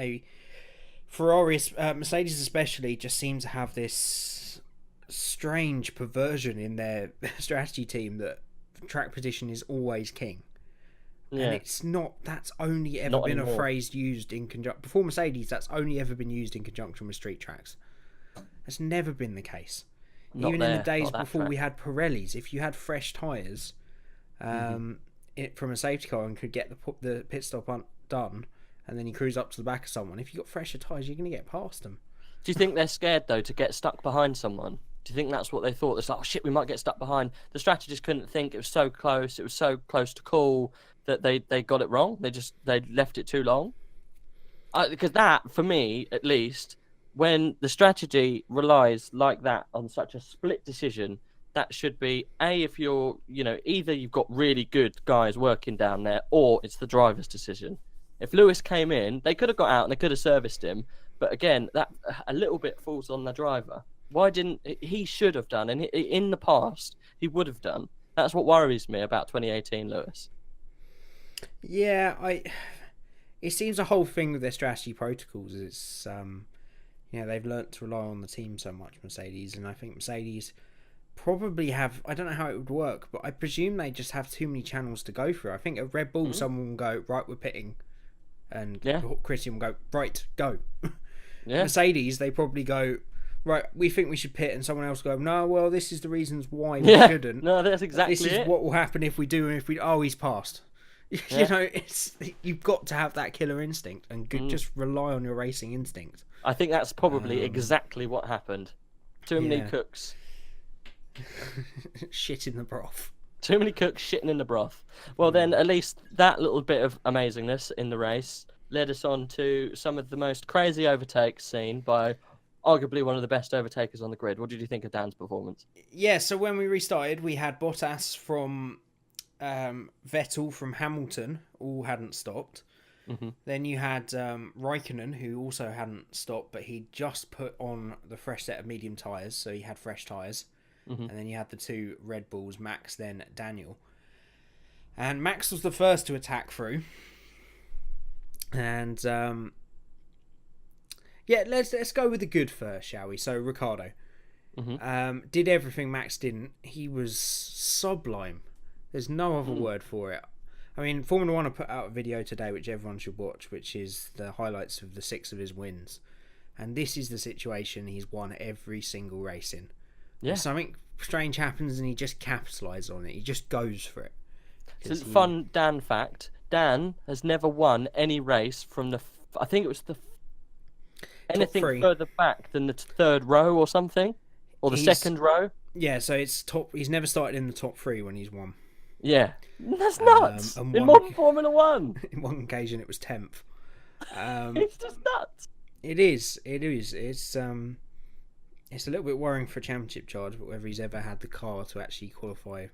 Mercedes especially, just seem to have this strange perversion in their strategy team that track position is always king. Yeah. And it's not. That's only ever been a phrase used in conjunction. Before Mercedes, that's only ever been used in conjunction with street tracks. That's never been the case. Even in the days before we had Pirellis, if you had fresh tyres from a safety car and could get the pit stop done, and then you cruise up to the back of someone, if you got fresher tyres, you're going to get past them.
Do you think they're scared though to get stuck behind someone? Do you think that's what they thought? It's like, oh shit, we might get stuck behind. The strategists couldn't think. It was so close. It was so close to call that they got it wrong. They left it too long. Because that, for me at least, when the strategy relies like that on such a split decision, that should be if you're, either you've got really good guys working down there, or it's the driver's decision. If Lewis came in, they could have got out and they could have serviced him. But again, that a little bit falls on the driver. Why didn't he should have done? And in the past, he would have done. That's what worries me about 2018 Lewis.
Yeah, it seems a whole thing with their strategy protocols is, they've learnt to rely on the team so much, Mercedes, and I think Mercedes probably have, I don't know how it would work, but I presume they just have too many channels to go through. I think at Red Bull, someone will go, right, we're pitting, and Christian will go, right, go. Yeah. Mercedes, they probably go, right, we think we should pit, and someone else go, no, well, this is the reasons why we shouldn't.
No, that's exactly
This is what will happen if we do, and if we, he's passed.
Yeah.
You've got to have that killer instinct and just rely on your racing instinct.
I think that's probably exactly what happened. Too many cooks.
Shit in the broth.
Too many cooks shitting in the broth. Well, then at least that little bit of amazingness in the race led us on to some of the most crazy overtakes seen by arguably one of the best overtakers on the grid. What did you think of Dan's performance?
Yeah, so when we restarted, we had Bottas from Vettel from Hamilton, all hadn't stopped. Mm-hmm. Then you had Raikkonen, who also hadn't stopped, but he just put on the fresh set of medium tyres, so he had fresh tyres. Mm-hmm. And then you had the two Red Bulls, Max, then Daniel. And Max was the first to attack through. And let's go with the good first, shall we? So Ricciardo did everything Max didn't. He was sublime. There's no other word for it. I mean, Formula 1 have put out a video today, which everyone should watch, which is the highlights of the 6 of his wins. And this is the situation he's won every single race in. Yeah. Something strange happens and he just capitalises on it. He just goes for it.
So fun Dan fact. Dan has never won any race from I think it was anything further back than the third row or something. Or the second row. Yeah,
so it's top. He's never started in the top 3 when he's won.
Yeah, that's nuts. In modern Formula 1.
In one occasion, it was 10th.
It's just nuts.
It is. It's a little bit worrying for championship charge, but whether he's ever had the car to actually qualify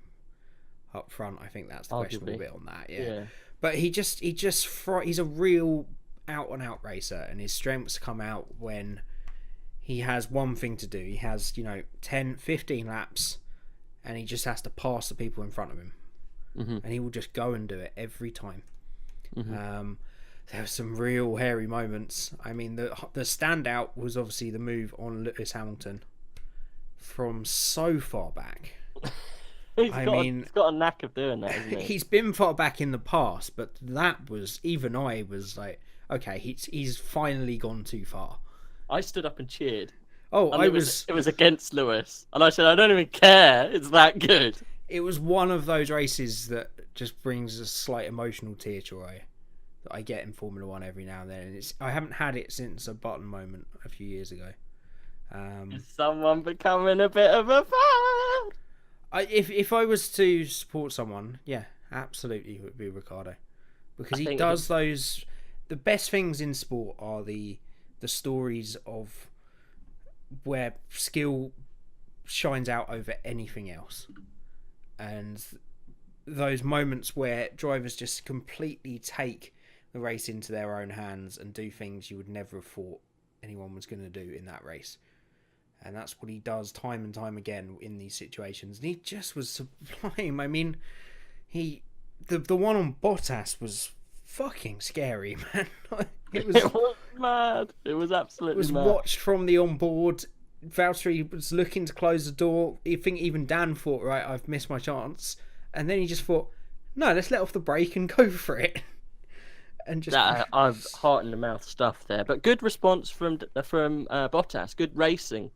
up front, I think that's the questionable bit on that. Yeah. But he's a real out and out racer, and his strengths come out when he has one thing to do. He has 10, 15 laps, and he just has to pass the people in front of him. Mm-hmm. And he will just go and do it every time. Mm-hmm. There were some real hairy moments. I mean, the standout was obviously the move on Lewis Hamilton from so far back.
He's got a knack of doing that, hasn't he?
He's been far back in the past, but that was, even I was like, okay, he's finally gone too far.
I stood up and cheered.
Oh,
and it was against Lewis, and I said, I don't even care. It's that good.
It was one of those races that just brings a slight emotional tear to eye that I get in Formula 1 every now and then. And I haven't had it since a Button moment a few years ago.
Is someone becoming a bit of a fan?
If I was to support someone, yeah, absolutely, it would be Ricciardo, because he does those. The best things in sport are the stories of where skill shines out over anything else, and those moments where drivers just completely take the race into their own hands and do things you would never have thought anyone was going to do in that race. And that's what he does time and time again in these situations. And he just was sublime. I mean, the one on Bottas was fucking scary, man. It was
mad. It was absolutely mad.
It was watched from the onboard. Valtteri was looking to close the door. I think even Dan thought, right, I've missed my chance. And then he just thought, no, let's let off the brake and go for it. And just
I've heart in the mouth stuff there, but good response from Bottas. Good racing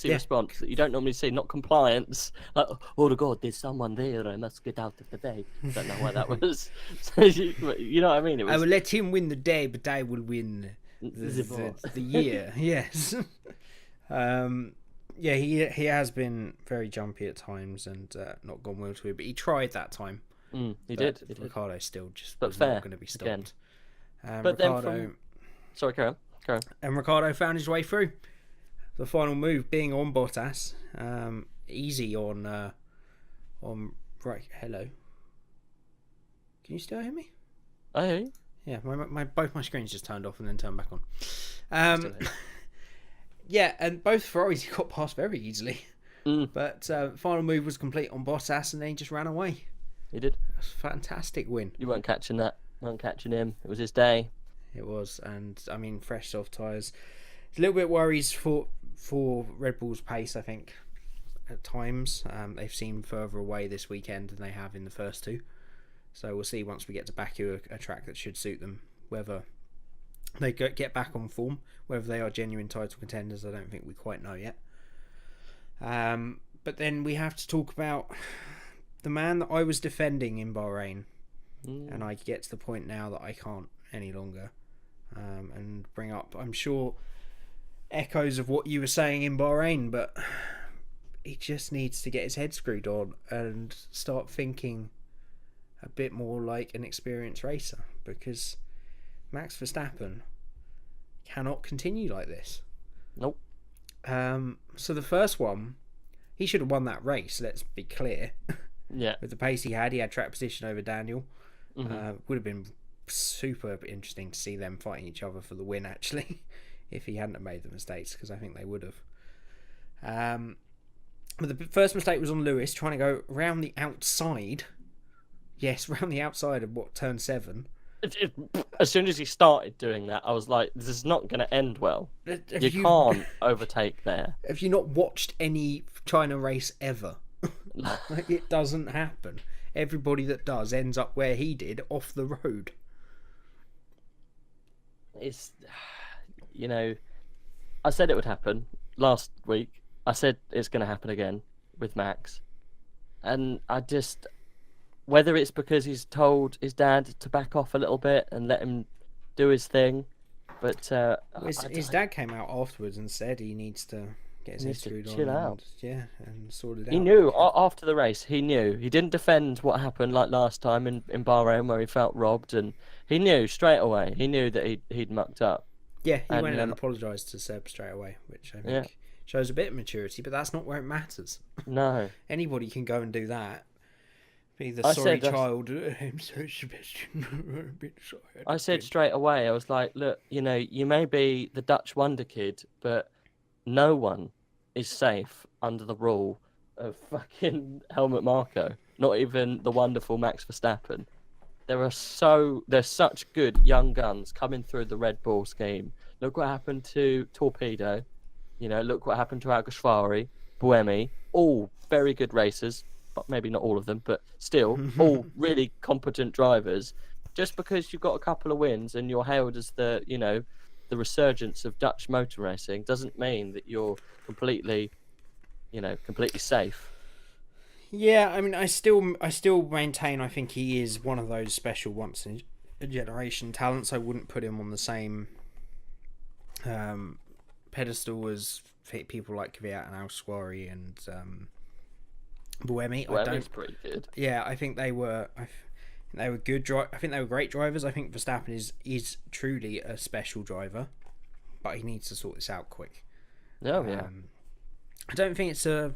response that you don't normally see. Not compliance. Like, oh God, there's someone there. I must get out of the way. Don't know why that was. So, you know what I mean?
I will let him win the day, but I will win the year. Yes. Yeah, he has been very jumpy at times and not gone well to it, but he tried that time.
He did.
Ricardo still just
but
was
fair,
not going to be stopped.
But Ricardo, then sorry, carry on.
And Ricardo found his way through. The final move being on Bottas, easy on right. Hello. Can you still hear me?
I hear you.
Yeah, both my screens just turned off and then turned back on. Yeah, and both Ferraris got past very easily. But final move was complete on Bottas, and then he just ran away.
He did.
It was a fantastic win.
You weren't catching that. Weren't catching him. It was his day.
It was, and I mean, fresh soft tyres. A little bit worries for Red Bull's pace, I think, at times. They've seemed further away this weekend than they have in the first two. So we'll see once we get to Baku, a track that should suit them, whether they get back on form, whether they are genuine title contenders. I don't think we quite know yet. But then we have to talk about the man that I was defending in Bahrain, and I get to the point now that I can't any longer, and bring up, I'm sure, echoes of what you were saying in Bahrain, but he just needs to get his head screwed on and start thinking a bit more like an experienced racer, because Max Verstappen cannot continue like this.
Nope.
So the first one, he should have won that race, let's be clear.
Yeah.
With the pace he had track position over Daniel. Would have been super interesting to see them fighting each other for the win, actually, if he hadn't have made the mistakes, because I think they would have. But the first mistake was on Lewis, trying to go around the outside. Yes, around the outside of turn 7.
As soon as he started doing that, I was like, this is not going to end well. You can't overtake there.
Have you not watched any China race ever? Like, it doesn't happen. Everybody that does ends up where he did, off the road.
It's, I said it would happen last week. I said it's going to happen again with Max. And I just... Whether it's because he's told his dad to back off a little bit and let him do his thing, but
his dad came out afterwards and said he needs to get his head screwed on.
Chill out.
And sort it out.
He knew after the race. He knew he didn't defend what happened like last time in Bahrain where he felt robbed, and he knew straight away. He knew that he'd mucked up.
Yeah, he went and apologised to Seb straight away, which I think shows a bit of maturity. But that's not where it matters.
No,
anybody can go and do that. Be the sorry child. I'm so Sebastian.
I said straight away, I was like, look, you may be the Dutch wonder kid, but no one is safe under the rule of fucking Helmut Marko. Not even the wonderful Max Verstappen. There's such good young guns coming through the Red Bull scheme. Look what happened to Torpedo. Look what happened to Alguersuari, Buemi. All very good racers. Maybe not all of them, but still, all really competent drivers. Just because you've got a couple of wins and you're hailed as the resurgence of Dutch motor racing doesn't mean that you're completely safe.
Yeah, I mean, I still maintain I think he is one of those special once in a generation talents. I wouldn't put him on the same pedestal as people like Kvyat and Alguersuari and Buemi.
Buemi's pretty good.
Yeah, I think they were. They were good. I think they were great drivers. I think Verstappen is truly a special driver, but he needs to sort this out quick.
Oh yeah.
I don't think it's a.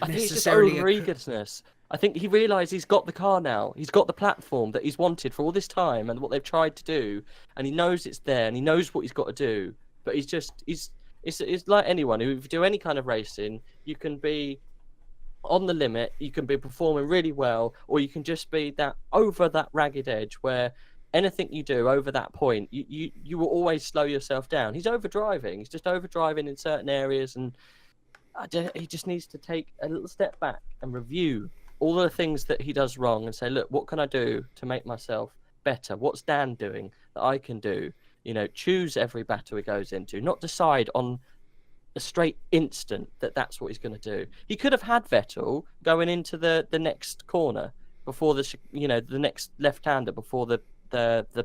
I think it's just over-eagerness. I think he realised he's got the car now. He's got the platform that he's wanted for all this time, and what they've tried to do, and he knows it's there, and he knows what he's got to do. But it's like anyone who, if you do any kind of racing, you can be on the limit, you can be performing really well, or you can just be over that ragged edge where anything you do over that point, you will always slow yourself down. He's overdriving. He's just overdriving in certain areas, and he just needs to take a little step back and review all the things that he does wrong and say, look, what can I do to make myself better? What's Dan doing that I can do? Choose every battle he goes into, not decide on a straight instant that's what he's going to do. He could have had Vettel going into the next corner before the next left-hander before the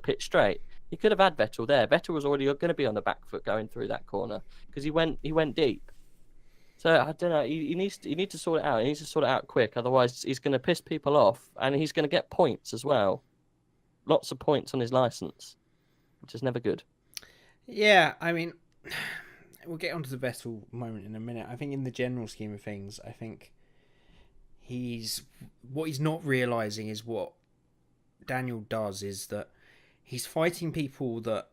pit straight. He could have had Vettel there. Vettel was already going to be on the back foot going through that corner because he went deep. So I don't know. He needs to sort it out. He needs to sort it out quick. Otherwise, he's going to piss people off, and he's going to get points as well. Lots of points on his license, which is never good.
Yeah, I mean, we'll get onto the Vettel moment in a minute. I think in the general scheme of things, I think what he's not realizing is what Daniel does is that he's fighting people that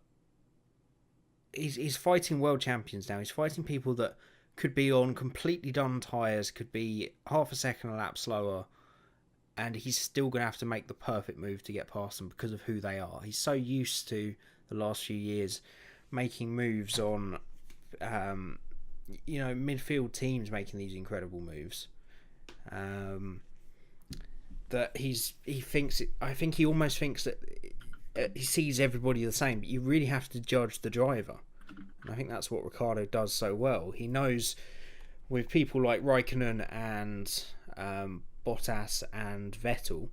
he's fighting world champions now. He's fighting people that could be on completely done tyres, could be half a second a lap slower, and he's still going to have to make the perfect move to get past them because of who they are. He's so used to the last few years making moves on, midfield teams making these incredible moves. That I think he almost thinks that he sees everybody the same, but you really have to judge the driver. And I think that's what Ricciardo does so well. He knows with people like Raikkonen and Bottas and Vettel,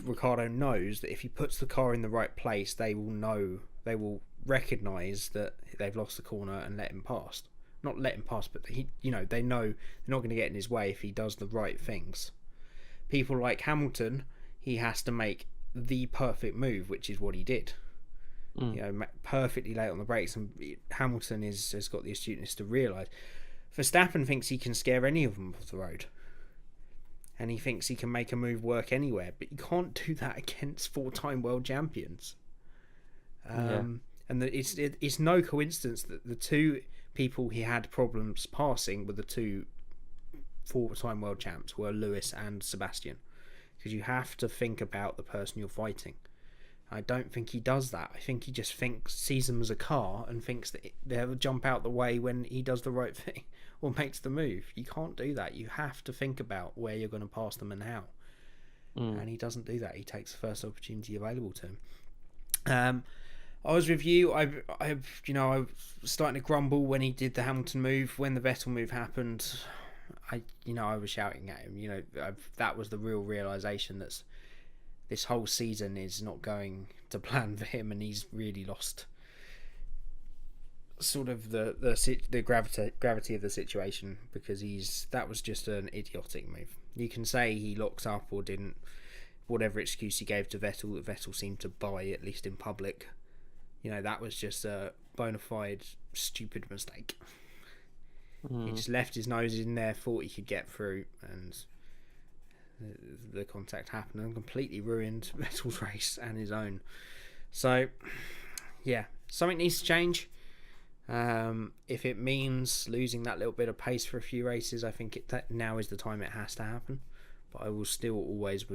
Ricciardo knows that if he puts the car in the right place, they will recognise that they've lost the corner and let him pass. Not let him pass, but they know they're not going to get in his way if he does the right things. People like Hamilton, he has to make the perfect move, which is what he did. Perfectly late on the brakes, and Hamilton has got the astuteness to realise. Verstappen thinks he can scare any of them off the road, and he thinks he can make a move work anywhere, but you can't do that against 4-time world champions. And it's no coincidence that the two people he had problems passing were the two 4-time world champs, were Lewis and Sebastian, because you have to think about the person you're fighting. I don't think he does that. I think he just sees them as a car and thinks that they'll jump out the way when he does the right thing or makes the move. You can't do that. You have to think about where you're going to pass them and how. And he doesn't do that. He takes the first opportunity available to him. I was with you. I was starting to grumble when he did the Hamilton move. When the Vettel move happened, I was shouting at him. That was the real realization that this whole season is not going to plan for him, and he's really lost sort of the gravity of the situation, because that was just an idiotic move. You can say he locks up or didn't, whatever excuse he gave to Vettel that Vettel seemed to buy, at least in public. That was just a bona fide stupid mistake. He just left his nose in there, thought he could get through, and the contact happened and completely ruined Vettel's race and his own. So, yeah, something needs to change. If it means losing that little bit of pace for a few races, I think that now is the time it has to happen. But I will still always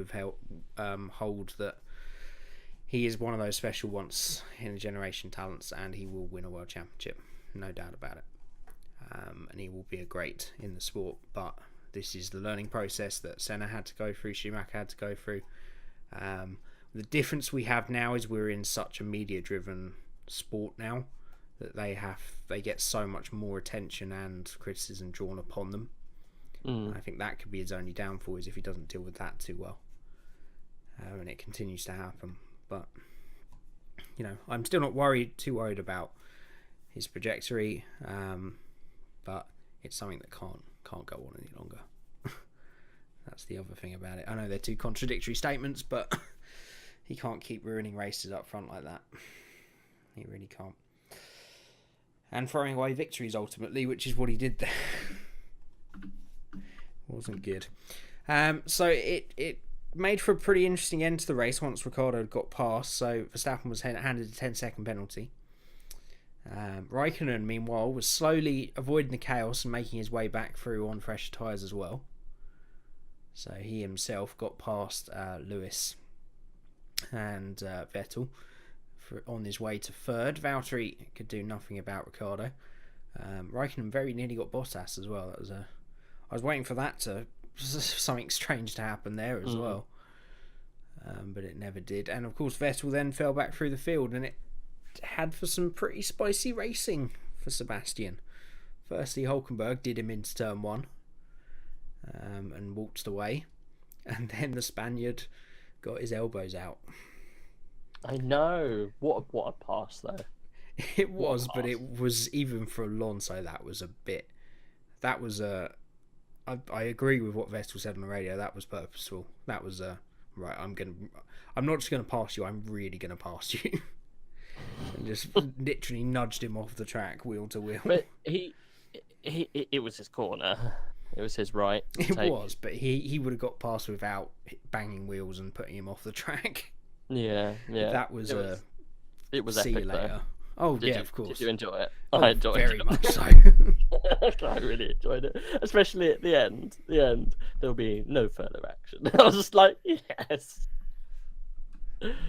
hold that he is one of those special once in a generation talents, and he will win a world championship, no doubt about it. And he will be a great in the sport, but this is the learning process that Senna had to go through, Schumacher had to go through. The difference we have now is we're in such a media-driven sport now that they get so much more attention and criticism drawn upon them. I think that could be his only downfall, is if he doesn't deal with that too well. And it continues to happen. But, I'm still not too worried about his trajectory. But it's something that can't go on any longer. That's the other thing about it. I know they're two contradictory statements, but he can't keep ruining races up front like that. He really can't. And throwing away victories ultimately, which is what he did there. Wasn't good. So it made for a pretty interesting end to the race once Ricciardo got past. So Verstappen was handed a 10-second penalty. Raikkonen, meanwhile, was slowly avoiding the chaos and making his way back through on fresher tyres as well. So he himself got past Lewis and Vettel on his way to third. Valtteri could do nothing about Ricciardo. Raikkonen very nearly got Bottas as well. I was waiting for something strange to happen there as well. But it never did. And of course Vettel then fell back through the field, and it had for some pretty spicy racing for Sebastian. Firstly, Hulkenberg did him into turn 1 and waltzed away, and then the Spaniard got his elbows out.
I know. What a pass though.
It
What
was,
a
but
pass.
it was even for Alonso. That was a bit. That was a. I agree with what Vettel said on the radio. That was purposeful. That was a right. I'm not just gonna pass you. I'm really gonna pass you. And just literally nudged him off the track, wheel to wheel.
But it was his corner. It was his right.
It was, but he would have got past without banging wheels and putting him off the track.
Yeah.
That was
it was
see
epic,
you later.
though.
Oh
Did
yeah,
you,
of course.
Did you enjoy it?
Oh,
I enjoyed
very
it.
much so.
I really enjoyed it, especially at the end. There'll be no further action. I was just like, yes.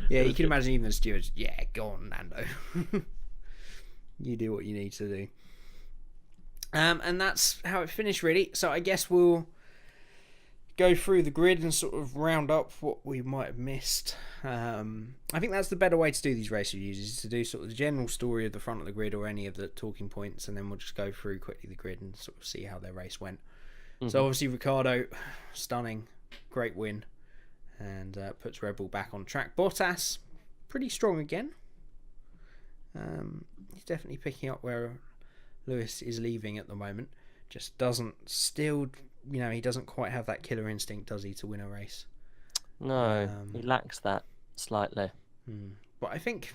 Yeah, you can imagine even the stewards. Yeah, go on, Nando. You do what you need to do. And that's how it finished, really. So I guess we'll go through the grid and sort of round up what we might have missed. I think that's the better way to do these race reviews, is to do sort of the general story of the front of the grid or any of the talking points, and then we'll just go through quickly the grid and sort of see how their race went. Mm-hmm. So obviously Ricciardo, stunning, great win, and puts Red Bull back on track. Bottas, pretty strong again. He's definitely picking up where Lewis is leaving at the moment. Just doesn't still, he doesn't quite have that killer instinct, does he, to win a race?
No, he lacks that slightly.
But I think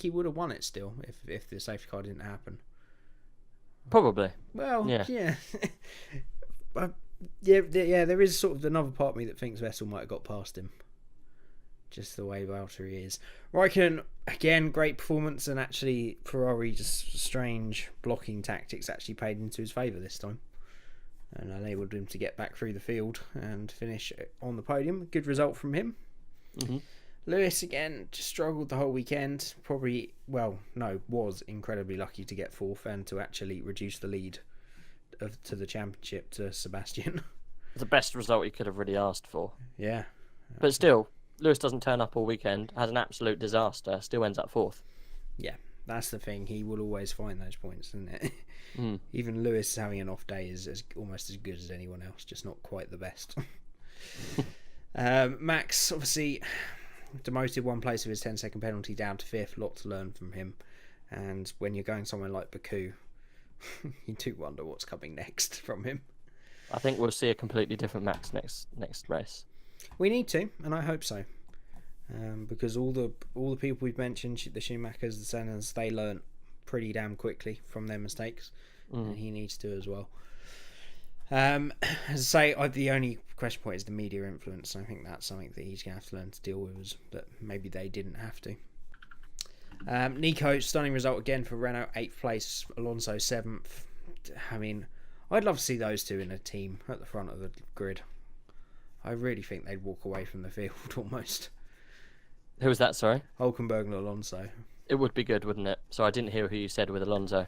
he would have won it still if the safety car didn't happen.
Probably.
Well, yeah. But, yeah. There is sort of another part of me that thinks Vettel might have got past him. Just the way Valtteri is. Raikkonen, again, great performance, and actually Ferrari just strange blocking tactics actually paid into his favour this time, and enabled him to get back through the field and finish on the podium. Good result from him. Mm-hmm. Lewis again just struggled the whole weekend. Was incredibly lucky to get fourth and to actually reduce the lead to the championship to Sebastian.
The best result he could have really asked for.
Yeah,
but still, Lewis doesn't turn up all weekend, has an absolute disaster, still ends up fourth.
Yeah, that's the thing. He will always find those points, isn't it? Even Lewis having an off day is almost as good as anyone else, just not quite the best. Max, obviously, demoted one place of his 10-second penalty down to fifth. Lot to learn from him. And when you're going somewhere like Baku, you do wonder what's coming next from him.
I think we'll see a completely different Max next race. We
need to, and I hope so, because all the people we've mentioned, the Schumachers, the Senners, they learnt pretty damn quickly from their mistakes, and he needs to as well. As I say, the only question point is the media influence. I think that's something that he's going to have to learn to deal with, that maybe they didn't have to. Nico, stunning result again for Renault, 8th place, Alonso 7th. I mean, I'd love to see those two in a team at the front of the grid. I really think they'd walk away from the field almost.
Who was that, sorry?
Hulkenberg and Alonso.
It would be good, wouldn't it? So I didn't hear who you said with Alonso.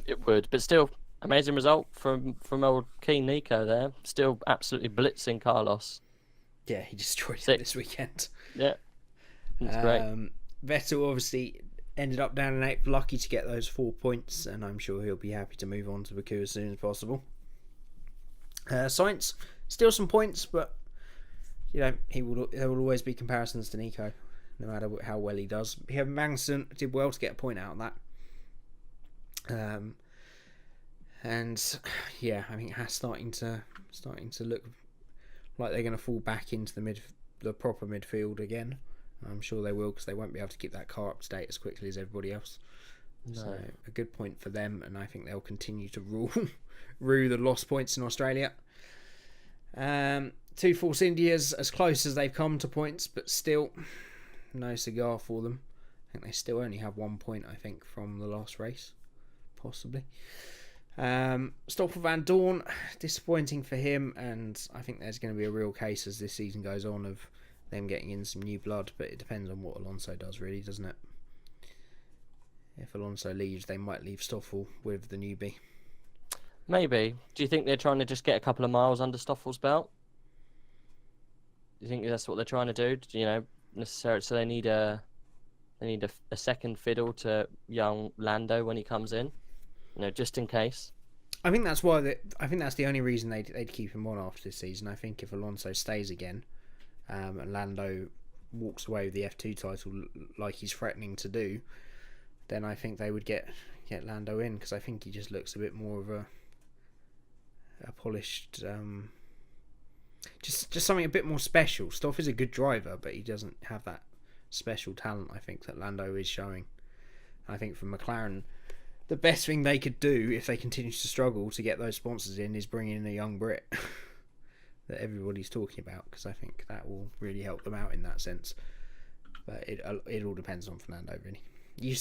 It would, but still, amazing result from old Keen Nico there. Still absolutely blitzing Carlos.
Yeah, he destroyed him this weekend.
Yeah, it's great.
Vettel obviously ended up down in 8th, lucky to get those 4 points, and I'm sure he'll be happy to move on to Baku as soon as possible. Sainz, still some points, but there will always be comparisons to Nico, no matter how well he does. Magnussen did well to get a point out of that. And yeah, I think Haas starting to look like they're going to fall back into the proper midfield again. I'm sure they will, because they won't be able to keep that car up to date as quickly as everybody else. No. So a good point for them, and I think they'll continue to rue the lost points in Australia. 2 Force Indias, as close as they've come to points, but still no cigar for them. I think they still only have 1 point, I think, from the last race, possibly. Stoffel Van Dorn, disappointing for him, and I think there's going to be a real case as this season goes on of them getting in some new blood, but it depends on what Alonso does, really, doesn't it? If Alonso leaves, they might leave Stoffel with the newbie.
Maybe. Do you think they're trying to just get a couple of miles under Stoffel's belt? Do you think that's what they're trying to do? Necessarily, so they need a second fiddle to young Lando when he comes in, just in case.
I think that's why. I think that's the only reason they'd keep him on after this season. I think if Alonso stays again, and Lando walks away with the F2 title like he's threatening to do, then I think they would get Lando in, because I think he just looks a bit more of a polished, just something a bit more special. Stoff is a good driver, but he doesn't have that special talent, I think, that Lando is showing. I think for McLaren, the best thing they could do if they continue to struggle to get those sponsors in is bring in a young Brit that everybody's talking about, because I think that will really help them out in that sense. But it all depends on Fernando, really. Do you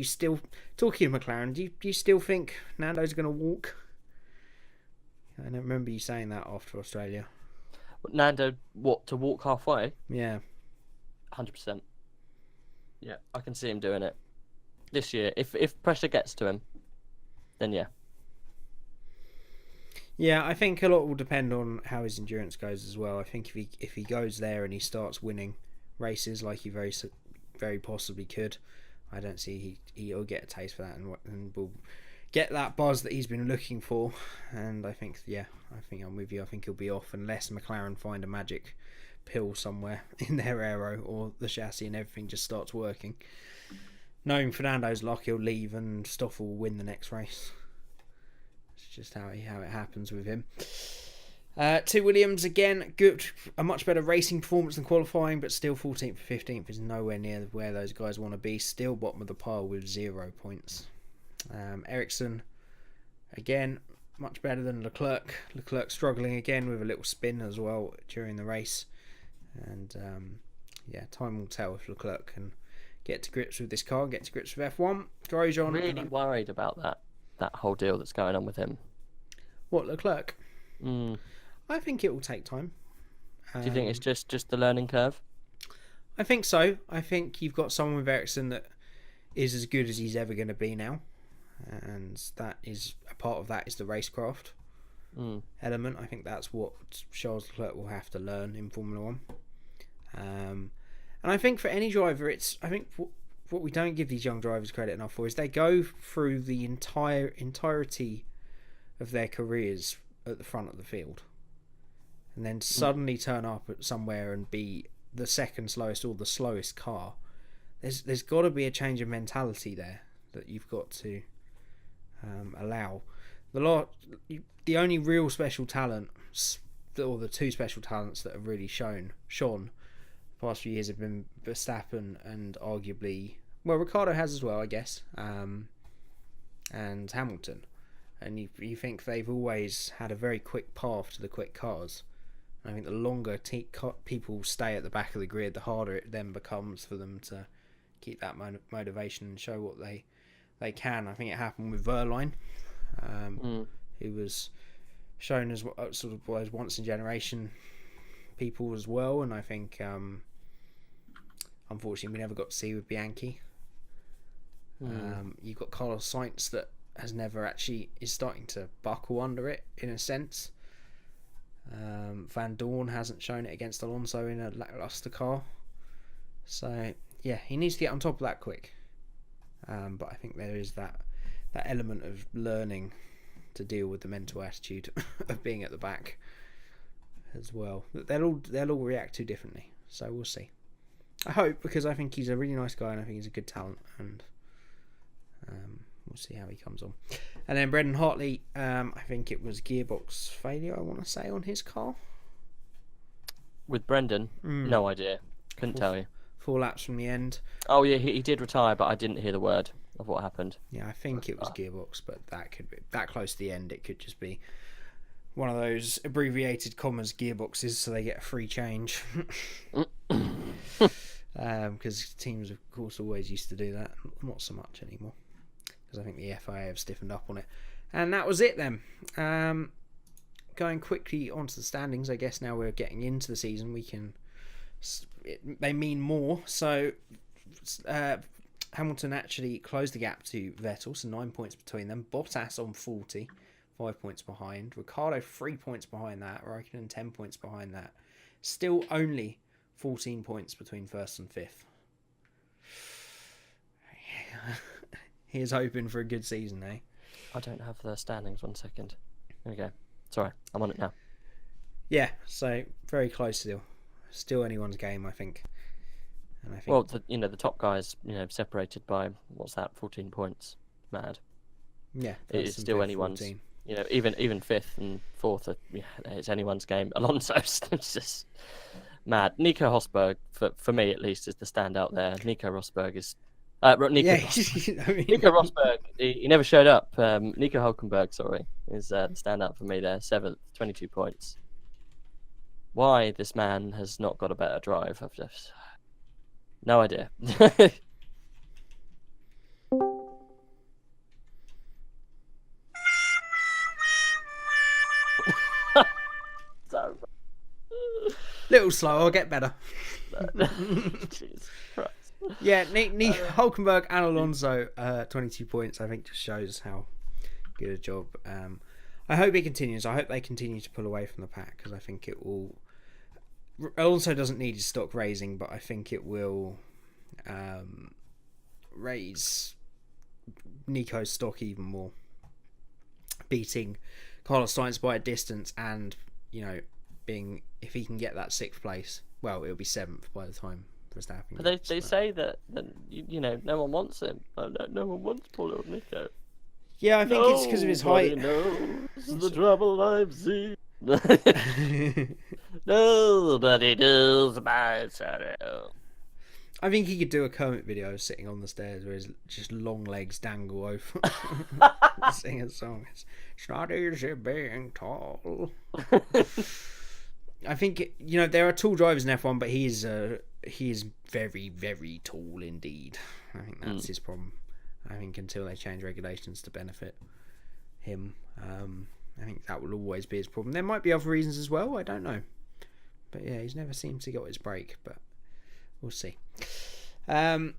still talking of McLaren? Do you still think Nando's going to walk? I don't remember you saying that after Australia.
Nando, to walk halfway?
Yeah,
100%. Yeah, I can see him doing it this year. If pressure gets to him, then yeah.
Yeah, I think a lot will depend on how his endurance goes as well. I think if he goes there and he starts winning races like he very possibly could, I don't see he'll get a taste for that and will get that buzz that he's been looking for. And I think I'm with you. I think he'll be off unless McLaren find a magic pill somewhere in their aero or the chassis and everything just starts working. Knowing Fernando's luck, he'll leave and Stoffel will win the next race. It's just how it happens with him. To Williams again, good, a much better racing performance than qualifying, but still 14th, 15th is nowhere near where those guys want to be. Still bottom of the pile with 0 points. Ericsson again, much better than Leclerc. Leclerc struggling again with a little spin as well during the race, and time will tell if Leclerc can get to grips with this car, get to grips with F1. Grosjean,
really worried about that whole deal that's going on with him.
What, Leclerc? I think it will take time.
Do you think it's just the learning curve?
I think so. I think you've got someone with Ericsson that is as good as he's ever going to be now, and that is a part of that is the racecraft element. I think that's what Charles Leclerc will have to learn in Formula One. And I think for any driver, I think what we don't give these young drivers credit enough for is they go through the entirety of their careers at the front of the field, and then suddenly turn up at somewhere and be the second slowest or the slowest car. There's got to be a change of mentality there that you've got to allow. The only real special talent, or the two special talents that have really shone the past few years, have been Verstappen and arguably, well, Ricciardo has as well, I guess, and Hamilton. And you think they've always had a very quick path to the quick cars. And I think the longer people stay at the back of the grid, the harder it then becomes for them to keep that motivation and show what they can. I think it happened with Verline, who was shown as sort of was once in generation people as well, and I think unfortunately we never got to see with Bianchi. You've got Carlos Sainz that has never actually is starting to buckle under it in a sense. Van Dorn hasn't shown it against Alonso in a lackluster car, so yeah, he needs to get on top of that quick. But I think there is that element of learning to deal with the mental attitude of being at the back as well. They'll all react to differently, so we'll see. I hope, because I think he's a really nice guy and I think he's a good talent, and we'll see how he comes on. And then Brendan Hartley, I think it was gearbox failure, I want to say, on his car.
With Brendan? No idea. Couldn't tell you.
4 laps from the end.
Oh yeah, he did retire, but I didn't hear the word of what happened.
Yeah, I think it was gearbox, but that could be that close to the end. It could just be one of those abbreviated commas gearboxes, so they get a free change. Because teams, of course, always used to do that. Not so much anymore, because I think the FIA have stiffened up on it. And that was it then. Going quickly onto the standings, I guess now we're getting into the season, they mean more. So Hamilton actually closed the gap to Vettel, so 9 points between them. Bottas on 40, 5 points behind. Ricciardo 3 points behind that. Raikkonen 10 points behind that. Still only 14 points between first and fifth. Here's hoping for a good season, eh?
I don't have the standings. 1 second. There we go. Sorry, I'm on it now.
Yeah, so very close still. still anyone's game, I think. And I think
Well, the top guys, separated by, what's that, 14 points. Mad.
yeah,
It is still anyone's.
14.
Even fifth and fourth, it's anyone's game. Alonso's just mad. Nico Rosberg, for me at least, is the standout there. Nico Rosberg is. Nico Rosberg, he never showed up. Nico Hulkenberg, sorry, is the standout for me there. 7th, 22 points. Why this man has not got a better drive, I've just no idea.
Little slow, I'll get better.
Jesus Christ.
Yeah, Hulkenberg and Alonso, 22 points, I think just shows how good a job. I hope it continues. I hope they continue to pull away from the pack, because I think it will. Alonso doesn't need his stock raising, but I think it will raise Nico's stock even more, beating Carlos Sainz by a distance, and being, if he can get that 6th place, well, it'll be 7th by the time Verstappen.
But they say that no one wants him. No one wants poor little Nico.
Yeah, I think it's because of his height.
Knows the trouble I've seen. Nobody knows my sorrow.
I think he could do a Kermit video sitting on the stairs where his just long legs dangle over, sing a song. It's not easy being tall. I think there are tall drivers in F1, but he is very, very tall indeed. I think that's his problem. I think until they change regulations to benefit him, I think that will always be his problem. There might be other reasons as well, I don't know. But yeah, he's never seemed to get his break, but we'll see. Not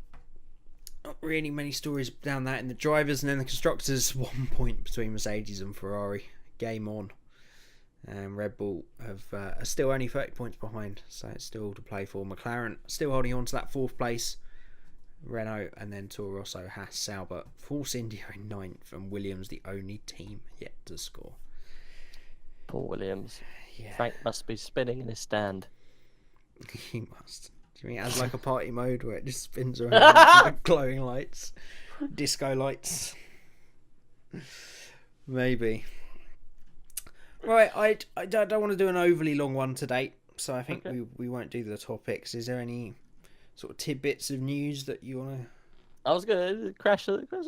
really many stories down that in the drivers, and then the constructors. 1 point between Mercedes and Ferrari. Game on. Red Bull are still only 30 points behind, so it's still to play for. McLaren still holding on to that 4th place. Renault and then Toro Rosso, Haas, Sauber, Force India in 9th, and Williams the only team yet to score.
Poor Williams.
Yeah.
Frank must be spinning in his stand.
He must. Do you mean it has like a party mode where it just spins around with like glowing lights? Disco lights? Maybe. Right, I don't want to do an overly long one today, so I think we won't do the topics. Is there any sort of tidbits of news that you want to...
I was going to crash the car,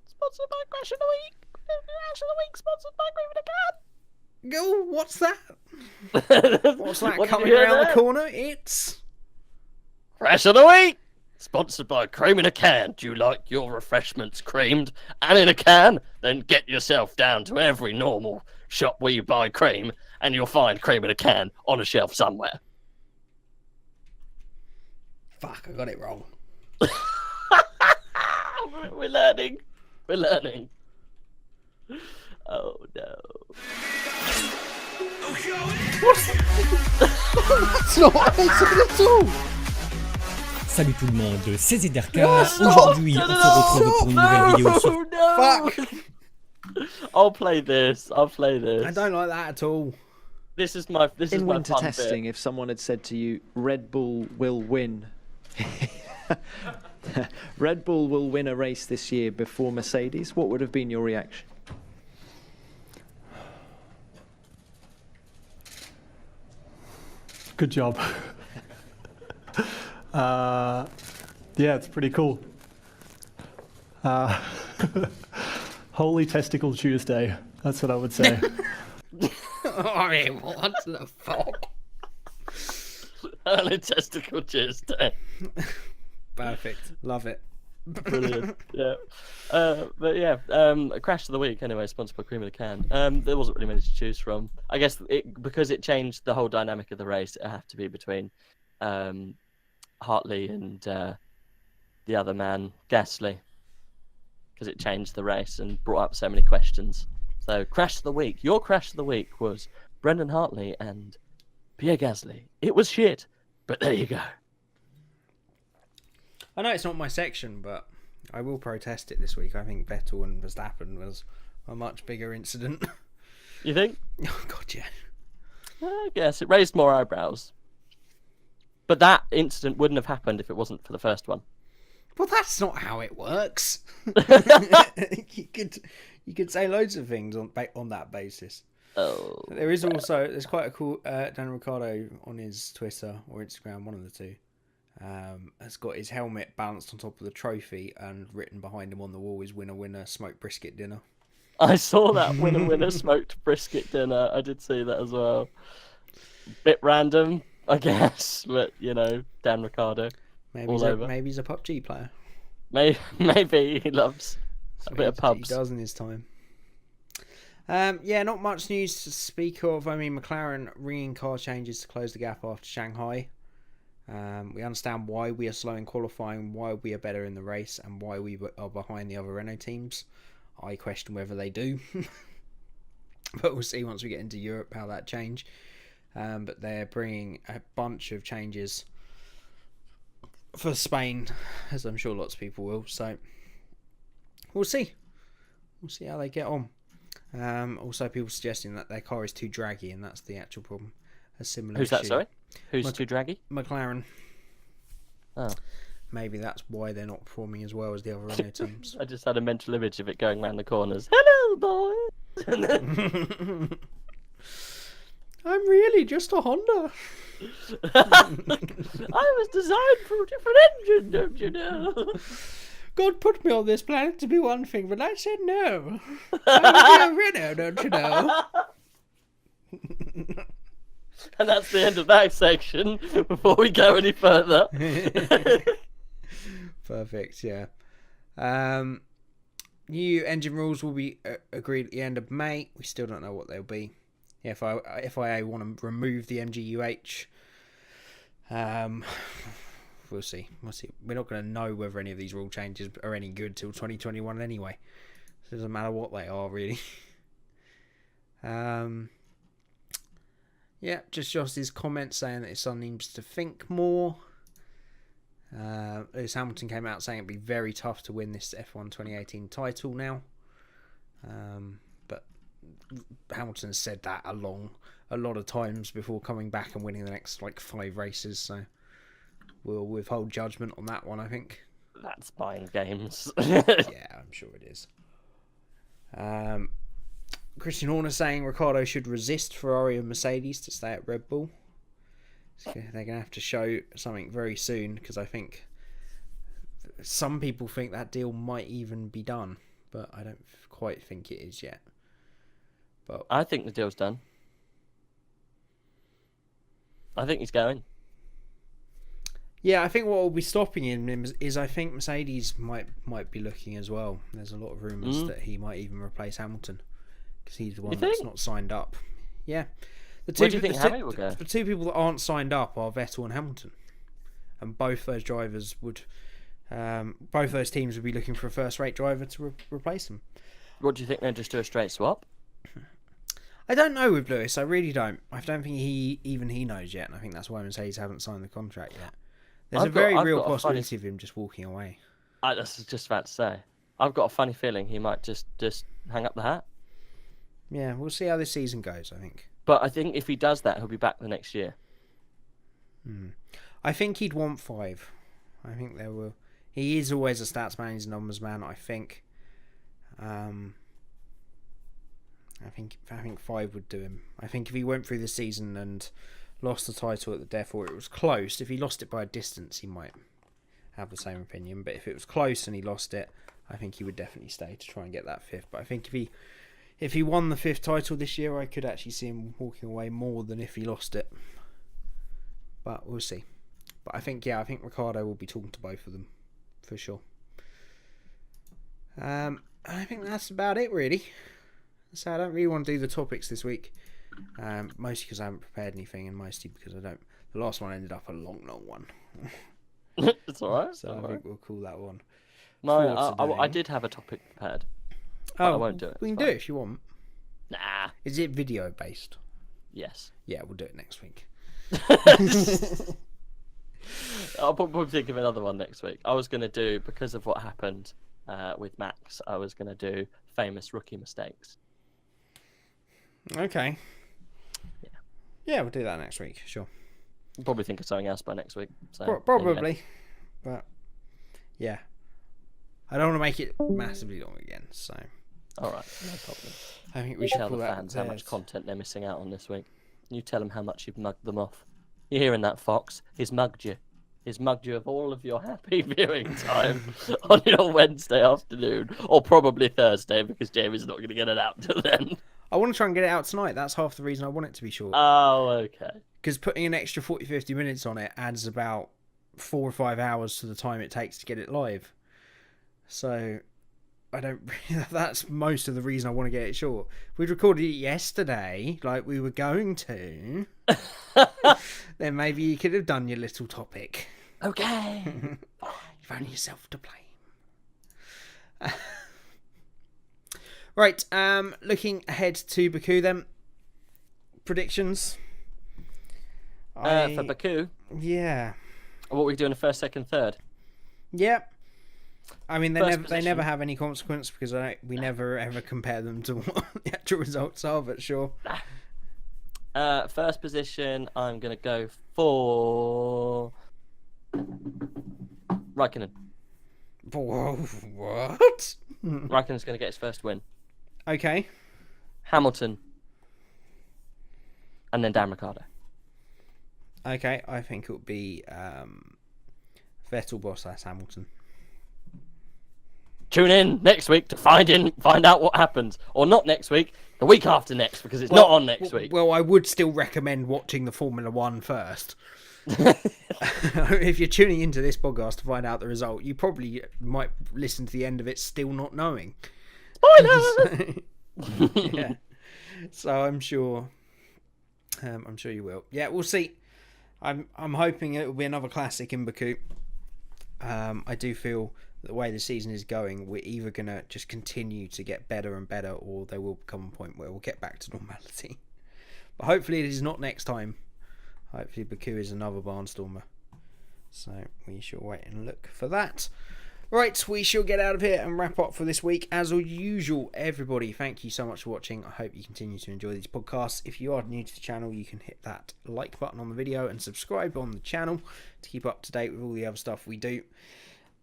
sponsored by Crash of the Week. Crash of the Week, sponsored by Cream of the Can.
Go, what's that? What's that coming around the corner? It's
Crash of the Week, sponsored by Cream in a Can. Do you like your refreshments creamed and in a can? Then get yourself down to every normal shop where you buy cream, and you'll find Cream in a Can on a shelf somewhere.
Fuck, I got it wrong.
We're learning. Oh no.
That's not what I said at all.
Salut tout le monde, c'est Zederka. Aujourd'hui, on se retrouve pour une nouvelle vidéo sur...
Fuck!
I'll play this.
I don't like that at all.
This is my
winter
fun
testing,
bit.
if someone had said to you, Red Bull will win. Red Bull will win a race this year before Mercedes, what would have been your reaction?
Good job. Yeah, it's pretty cool. Holy Testicle Tuesday. That's what I would say.
I mean, what the fuck?
Early Testicle Tuesday.
Perfect. Love it.
Brilliant. Yeah. But yeah, a Crash of the Week anyway, sponsored by Cream of the Can. There wasn't really many to choose from. I guess because it changed the whole dynamic of the race, it had to be between Hartley and the other man, Gasly, because it changed the race and brought up so many questions. So Crash of the Week. Your Crash of the Week was Brendan Hartley and Pierre Gasly. It was shit, but there you go.
I know it's not my section, but I will protest it this week. I think Vettel and Verstappen was a much bigger incident.
You think?
Oh, God, yeah.
I guess it raised more eyebrows. But that incident wouldn't have happened if it wasn't for the first one.
Well, that's not how it works. you could say loads of things on that basis.
Oh.
There's quite a cool Dan Ricciardo on his Twitter or Instagram, one of the two. Has got his helmet balanced on top of the trophy and written behind him on the wall is "Winner, winner, smoked brisket dinner."
I saw that winner, winner, smoked brisket dinner. I did see that as well. Bit random, I guess, but Dan Ricciardo.
Maybe he's a PUBG player.
Maybe he loves a bit of pubs.
He does in his time. Not much news to speak of. I mean, McLaren ringing car changes to close the gap after Shanghai. We understand why we are slow in qualifying, why we are better in the race, and why we are behind the other Renault teams. I question whether they do. But we'll see once we get into Europe how that change. But they're bringing a bunch of changes for Spain, as I'm sure lots of people will. So we'll see. We'll see how they get on. Also, people suggesting that their car is too draggy, and that's the actual problem. A similar
Who's
issue.
that, sorry? Who's too draggy?
McLaren.
Oh.
Maybe that's why they're not performing as well as the other Renault teams.
I just had a mental image of it going around the corners. Hello, boys! And then...
I'm really just a Honda.
I was designed for a different engine, don't you know?
God put me on this planet to be one thing, but I said no. I would be a Renault, don't you know?
And that's the end of that section before we go any further.
Perfect, yeah. New engine rules will be agreed at the end of May. We still don't know what they'll be. Yeah, FIA want to remove the MGUH. We'll see. We're not going to know whether any of these rule changes are any good till 2021 anyway. So it doesn't matter what they are, really. Just Joss's comment saying that his son needs to think more. Lewis Hamilton came out saying it'd be very tough to win this F1 2018 title now. But Hamilton said that a lot of times before coming back and winning the next 5 races, so we'll withhold judgment on that one, I think.
That's buying games.
Yeah, I'm sure it is. Christian Horner saying Ricciardo should resist Ferrari and Mercedes to stay at Red Bull. So they're going to have to show something very soon, because I think some people think that deal might even be done, but I don't quite think it is yet. But
I think the deal's done. I think he's going.
Yeah, I think what will be stopping him is I think Mercedes might be looking as well. There's a lot of rumours that he might even replace Hamilton, because he's the one that's not signed up. Yeah.
Where do you think Hamilton will go?
The two people that aren't signed up are Vettel and Hamilton. And both those drivers both those teams would be looking for a first-rate driver to replace them.
What do you think, they'll just do a straight swap?
I don't know with Lewis. I really don't. I don't think he knows yet, and I think that's why Mercedes haven't signed the contract yet. There's a very real possibility of him just walking away.
I was just about to say. I've got a funny feeling he might just hang up the hat.
Yeah, we'll see how this season goes, I think.
But I think if he does that, he'll be back the next year.
I think he'd want 5. I think there will. He is always a stats man. He's a numbers man, I think. I think 5 would do him. I think if he went through the season and lost the title at the death, or it was close, if he lost it by a distance, he might have the same opinion. But if it was close and he lost it, I think he would definitely stay to try and get that 5th. But I think if he won the 5th title this year, I could actually see him walking away more than if he lost it. But we'll see. But I think Ricciardo will be talking to both of them for sure. I think that's about it, really. So I don't really want to do the topics this week. Mostly because I haven't prepared anything, and mostly because I don't. The last one ended up a long one.
It's alright.
So I think we'll call that one.
No, I did have a topic prepared. I won't do it.
We can do it if you want.
Nah.
Is it video based?
Yes.
Yeah, we'll do it next week.
I'll probably think of another one next week. I was going to do, because of what happened with Max, I was going to do famous rookie mistakes.
Okay.
Yeah.
Yeah, we'll do that next week. Sure.
We'll probably think of something else by next week. So
Probably, but yeah, I don't want to make it massively long again. So.
All right, no problem.
I think
You
we should
tell
pull
the
that
fans how
there.
much content they're missing out on this week. You tell them how much you've mugged them off. You're hearing that, Fox? He's mugged you. He's mugged you of all of your happy viewing time on your Wednesday afternoon, or probably Thursday, because Jamie's not going to get it out till then.
I want to try and get it out tonight. That's half the reason I want it to be short.
Oh, okay.
Because putting an extra 40-50 minutes on it adds about 4 or 5 hours to the time it takes to get it live. So I don't. That's most of the reason I want to get it short. We'd recorded it yesterday, like we were going to. Then maybe you could have done your little topic.
Okay.
You've only yourself to blame. Right. Looking ahead to Baku then. Predictions.
For Baku,
Yeah.
what are we doing? The first, second, third?
Yep. I mean,
First
they
position.
never have any consequence because we never ever compare them to what the actual results are. But sure.
First position, I'm going to go for Raikkonen.
Whoa, what?
Raikkonen's going to get his first win.
Okay.
Hamilton. And then Dan Ricciardo.
Okay. I think it would be Vettel, Bottas, Hamilton.
Tune in next week to find out what happens. Or not next week, the week after next, because it's not on next week.
Well, I would still recommend watching the Formula One first. If you're tuning into this podcast to find out the result, you probably might listen to the end of it still not knowing.
Spoilers!
Yeah. So I'm sure you will. Yeah, we'll see. I'm hoping it will be another classic in Baku. I do feel the way the season is going, we're either going to just continue to get better and better, or there will come a point where we'll get back to normality. But hopefully it is not next time. Hopefully Baku is another barnstormer. So we shall wait and look for that. Right, we shall get out of here and wrap up for this week. As usual, everybody, thank you so much for watching. I hope you continue to enjoy these podcasts. If you are new to the channel, you can hit that like button on the video and subscribe on the channel to keep up to date with all the other stuff we do.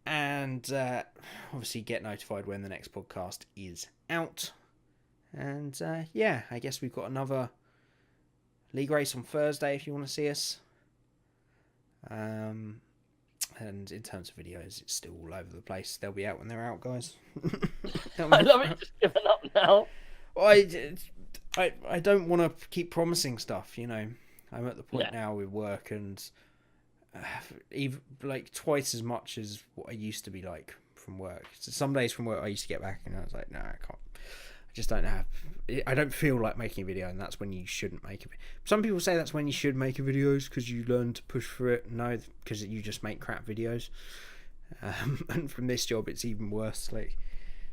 And obviously get notified when the next podcast is out. And yeah, I guess we've got another league race on Thursday if you want to see us. And in terms of videos, it's still all over the place. They'll be out when they're out, guys.
I love it, just giving up now.
I don't want to keep promising stuff, you know. I'm at the point now with work and even like twice as much as what I used to be like from work. So some days from work I used to get back and I was like, no, I can't. I just don't have. I don't feel like making a video, and that's when you shouldn't make it. Some people say that's when you should make a videos because you learn to push through it. No, because you just make crap videos. And from this job, it's even worse. Like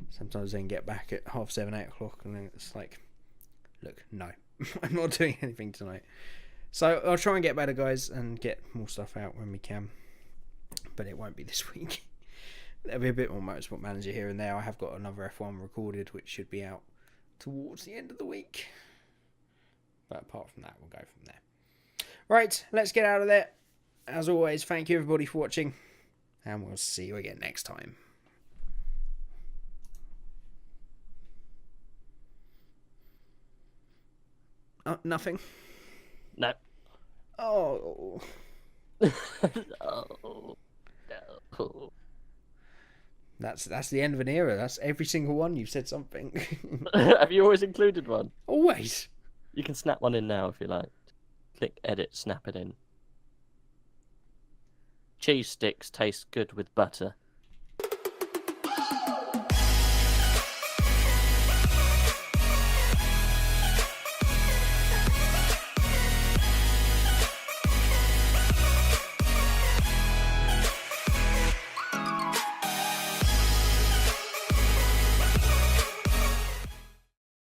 sometimes I can get back at 7:30, 8 o'clock, and then it's like, look, no, I'm not doing anything tonight. So I'll try and get better, guys, and get more stuff out when we can. But it won't be this week. There'll be a bit more Motorsport Manager here and there. I have got another F1 recorded, which should be out towards the end of the week. But apart from that, we'll go from there. Right, let's get out of there. As always, thank you everybody for watching. And we'll see you again next time. Nothing?
No.
Oh.
Oh, no.
That's the end of an era. That's every single one you've said something.
Have you always included one?
Always.
You can snap one in now if you like. Click edit, snap it in. Cheese sticks taste good with butter.